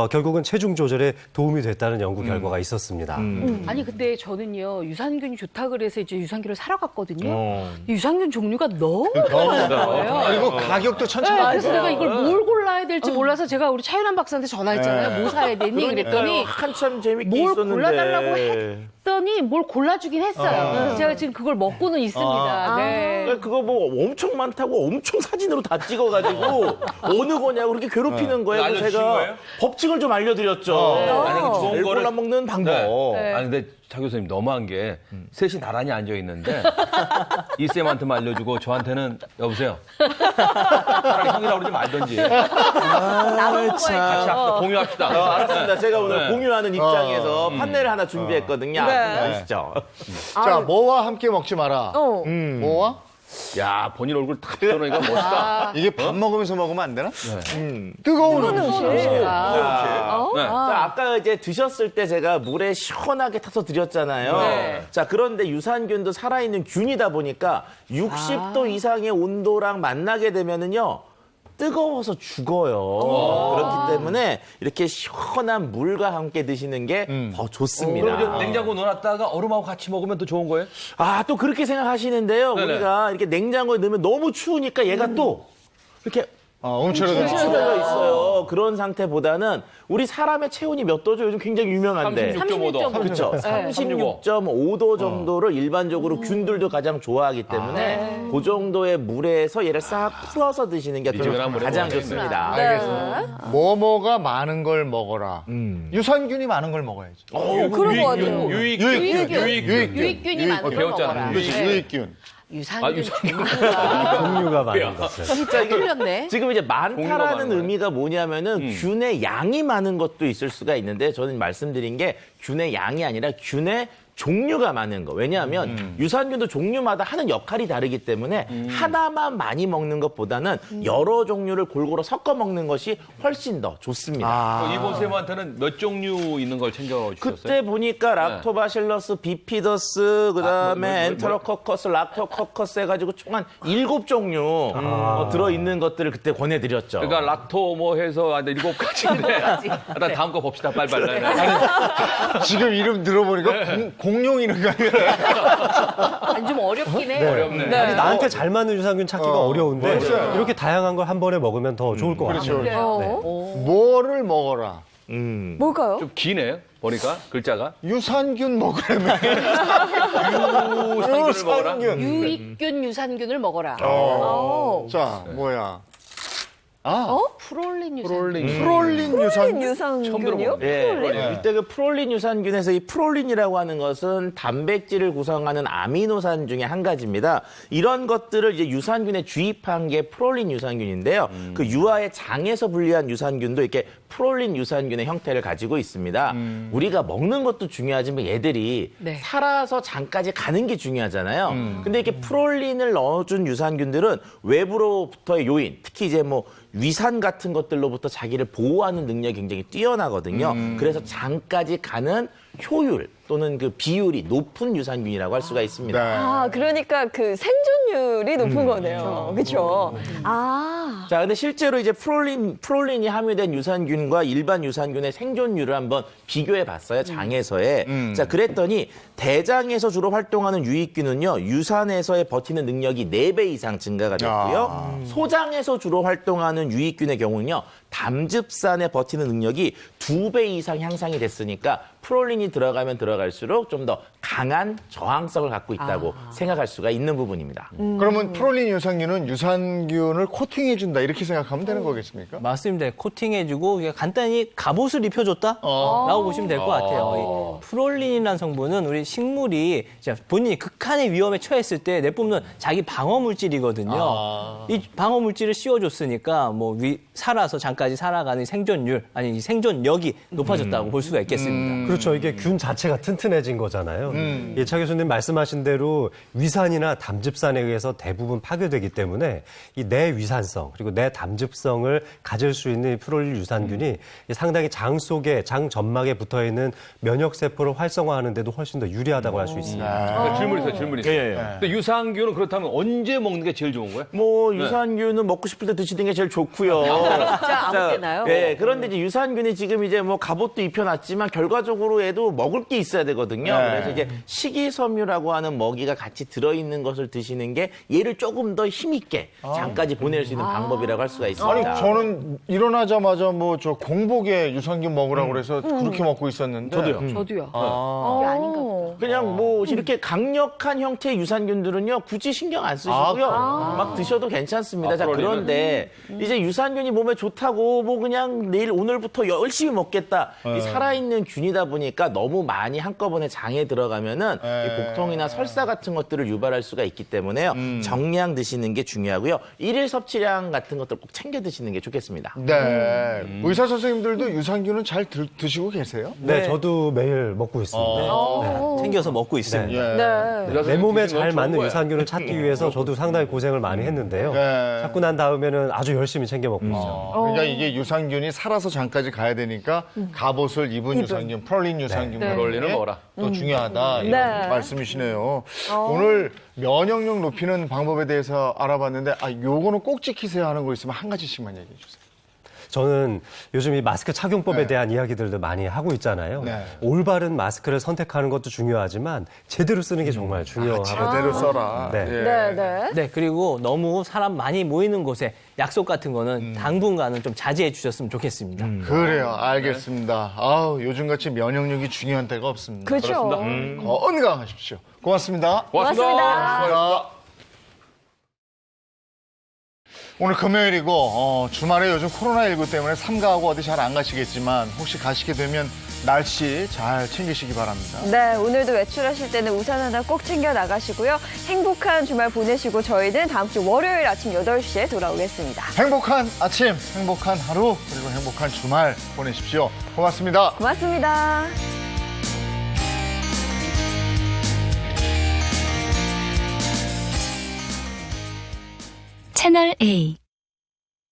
결국은 체중 조절에 도움이 됐다는 연구 결과가 있었습니다.
아니 근데 저는요 유산균이 좋다 그래서 이제 유산균을 사러 갔거든요. 유산균 종류가 너무 많은 거예요.
그리고 가격도
네,
천차만별.
그래서 내가 이걸 뭘 골라야 될지 몰라서 제가 우리 차윤환 박사한테 전화했잖아요. 뭐 사야 되니? 그랬더니
한참 재밌게
뭘
있었는데.
골라달라고 했더니 뭘 골라주긴 했어요. 그래서 제가 지금 그걸 먹고는 있습니다. 네.
그거 뭐 엄청 많다고 엄청 사진으로 다 찍어가지고 어느 거냐고 그렇게 괴롭히는 거예요. 그래서
알려주신
제가
거예요?
법칙을 좀 알려드렸죠.
아니, 그 좋은
잘
거를-
골라 먹는 방법.
네. 아니 근데 차 교수님 너무한 게 셋이 나란히 앉아 있는데 이 쌤한테만 알려주고 저한테는 여보세요. 차라리 형이라고 그러지 말던지. 같이 합시다. 공유합시다.
알았습니다. 제가 오늘
네.
공유하는 입장에서 판넬을 하나 준비했거든요. 보시죠.
자, 뭐와 함께 먹지 마라. 뭐와?
야 본인 얼굴 탁 들어오니까 멋있다.
이게 밥 먹으면서 먹으면 안 되나? 뜨거운 음식.
네.
자, 아까 이제 드셨을 때 제가 물에 시원하게 타서 드렸잖아요. 자, 그런데 유산균도 살아있는 균이다 보니까 60도 이상의 온도랑 만나게 되면은요. 뜨거워서 죽어요. 그렇기 때문에 이렇게 시원한 물과 함께 드시는 게 더 좋습니다.
그럼 이제 냉장고 넣어놨다가 얼음하고 같이 먹으면 또 좋은 거예요?
아, 또 그렇게 생각하시는데요.
네네.
우리가 이렇게 냉장고에 넣으면 너무 추우니까 얘가 또 이렇게
움츠러들
상태가 있어요. 그런 상태보다는 우리 사람의 체온이 몇 도죠? 요즘 굉장히 유명한데.
36.5도.
그렇죠. 36.5도 정도를 일반적으로 균들도 가장 좋아하기 때문에 그 정도의 물에서 얘를 싹 풀어서 드시는 게
미지근한 물에
가장
먹어야겠네.
좋습니다.
알겠습니다. 뭐뭐가 많은 걸 먹어라. 유산균이 많은 걸 먹어야지.
그런 거 같아요.
유익균이 많은 걸
배웠잖아.
먹어라.
그렇지, 유익균.
유산균
종류가 많은 것을.
진짜 틀렸네.
지금 이제
공유가 많은
많다라는
거예요.
의미가 뭐냐면은 균의 양이 많은 것도 있을 수가 있는데 저는 말씀드린 게 균의 양이 아니라 균의 종류가 많은 거. 왜냐하면 유산균도 종류마다 하는 역할이 다르기 때문에 하나만 많이 먹는 것보다는 여러 종류를 골고루 섞어 먹는 것이 훨씬 더 좋습니다.
이번 쌤한테는 몇 종류 있는 걸 챙겨주셨어요?
그때 보니까 락토바실러스, 비피더스, 그다음에 엔테로코커스, 락토코커스 해가지고 총 한 7종류 들어있는 것들을 그때 권해드렸죠.
그러니까 락토 뭐 해서 7가지인데 일단 다음 거 봅시다. 빨리빨리.
지금 이름 들어보니까 공룡 이름 같아요.
좀 어렵긴 해.
어렵네.
아니, 나한테 잘 맞는 유산균 찾기가 어려운데 이렇게 다양한 걸 한 번에 먹으면 더 좋을 것 같아요.
뭐를 먹어라.
뭘까요?
좀 기네요. 보니까 글자가.
유산균 먹으라며.
유산균을 먹어라.
유익균, 유산균을 먹어라.
자, 뭐야.
프롤린 유산균.
프롤린 유산균?
유산균이요?
예, 이때 그 프롤린 유산균에서 이 프롤린이라고 하는 것은 단백질을 구성하는 아미노산 중에 한 가지입니다. 이런 것들을 이제 유산균에 주입한 게 프롤린 유산균인데요. 그 유아의 장에서 분리한 유산균도 이렇게 프롤린 유산균의 형태를 가지고 있습니다. 우리가 먹는 것도 중요하지만 얘들이
네.
살아서 장까지 가는 게 중요하잖아요. 근데 이렇게 프롤린을 넣어준 유산균들은 외부로부터의 요인, 특히 이제 뭐 위산 같은 것들로부터 자기를 보호하는 능력이 굉장히 뛰어나거든요. 그래서 장까지 가는 효율 또는 그 비율이 높은 유산균이라고 할 수가 있습니다.
네.
아, 그러니까 그 생존율이 높은 거네요. 그렇죠? 아.
자, 근데 실제로 이제 프롤린이 함유된 유산균과 일반 유산균의 생존율을 한번 비교해 봤어요, 장에서의. 자, 그랬더니 대장에서 주로 활동하는 유익균은요, 유산에서의 버티는 능력이 4배 이상 증가가 됐고요. 소장에서 주로 활동하는 유익균의 경우는요, 담즙산에 버티는 능력이 2배 이상 향상이 됐으니까 프롤린이 들어가면 들어갈수록 좀 더 강한 저항성을 갖고 있다고 생각할 수가 있는 부분입니다.
그러면 프롤린 유산균은 유산균을 코팅해준다 이렇게 생각하면 되는 거겠습니까?
맞습니다. 코팅해주고 그냥 간단히 갑옷을 입혀줬다라고 보시면 될 것 같아요. 이 프롤린이라는 성분은 우리 식물이 본인이 극한의 위험에 처했을 때 내뿜는 자기 방어 물질이거든요. 이 방어 물질을 씌워줬으니까 뭐 살아서 장까지 살아가는 생존율 아니 생존력이 높아졌다고 볼 수가 있겠습니다.
그렇죠. 이게 균 자체가 튼튼해진 거잖아요. 예, 차 교수님 말씀하신 대로 위산이나 담즙산에 의해서 대부분 파괴되기 때문에 이 내위산성 그리고 내담즙성을 가질 수 있는 이 프롤린 유산균이 상당히 장 속에 장 점막에 붙어 있는 면역 세포를 활성화하는 데도 훨씬 더 유리하다고 할 수 있습니다.
질문 있어요.
예.
근데 유산균은 그렇다면 언제 먹는 게 제일 좋은 거예요?
뭐 유산균은 먹고 싶을 때 드시는 게 제일 좋고요.
진짜 아무 때나요?
예, 그런데 이제 유산균이 지금 이제 뭐 갑옷도 입혀놨지만 결과적으로 얘도 먹을 게 있어야 되거든요. 그래서 이제 식이섬유라고 하는 먹이가 같이 들어있는 것을 드시는 게 얘를 조금 더 힘있게 장까지 보낼 수 있는 방법이라고 할 수가 있습니다.
아니 저는 일어나자마자 뭐 저 공복에 유산균 먹으라고 그래서 그렇게 먹고 있었는데
저도요. 이게 아닌가 보다.
그냥 뭐 이렇게 강력한 형태의 유산균들은요 굳이 신경 안 쓰시고요 막 드셔도 괜찮습니다. 자, 그런데 이제 유산균이 몸에 좋다고 뭐 그냥 내일 오늘부터 열심히 먹겠다 이 살아있는 균이다 보니까 너무 많이 한꺼번에 장에 들어가면은 이 복통이나 설사 같은 것들을 유발할 수가 있기 때문에요 정량 드시는 게 중요하고요. 일일 섭취량 같은 것들 꼭 챙겨 드시는 게 좋겠습니다.
네. 의사 선생님들도 유산균은 잘 드시고 계세요?
네, 저도 매일 먹고 있습니다.
챙겨서 먹고 있습니다.
예.
내 몸에 잘 맞는 유산균을 찾기 위해서 저도 상당히 고생을 많이 했는데요.
네.
찾고 난 다음에는 아주 열심히 챙겨 먹고 있죠.
그러니까 이게 유산균이 살아서 장까지 가야 되니까 갑옷을 입은 유산균, 프롤린 유산균
프롤린을 먹어라.
또 중요하다 이런
네.
말씀이시네요. 오늘 면역력 높이는 방법에 대해서 알아봤는데 요거는 꼭 지키세요 하는 거 있으면 한 가지씩만 얘기해 주세요.
저는 요즘 이 마스크 착용법에 대한 이야기들도 많이 하고 있잖아요.
네.
올바른 마스크를 선택하는 것도 중요하지만 제대로 쓰는 게 정말 중요하거든요.
제대로 써라.
네.
예.
네.
네, 그리고 너무 사람 많이 모이는 곳에 약속 같은 거는 당분간은 좀 자제해 주셨으면 좋겠습니다.
그래요. 알겠습니다. 요즘같이 면역력이 중요한 때가 없습니다.
그렇죠.
건강하십시오. 고맙습니다.
고맙습니다.
오늘 금요일이고 주말에 요즘 코로나19 때문에 삼가하고 어디 잘 안 가시겠지만 혹시 가시게 되면 날씨 잘 챙기시기 바랍니다.
네, 오늘도 외출하실 때는 우산 하나 꼭 챙겨 나가시고요. 행복한 주말 보내시고 저희는 다음 주 월요일 아침 8시에 돌아오겠습니다.
행복한 아침, 행복한 하루, 그리고 행복한 주말 보내십시오. 고맙습니다.
고맙습니다.
채널 A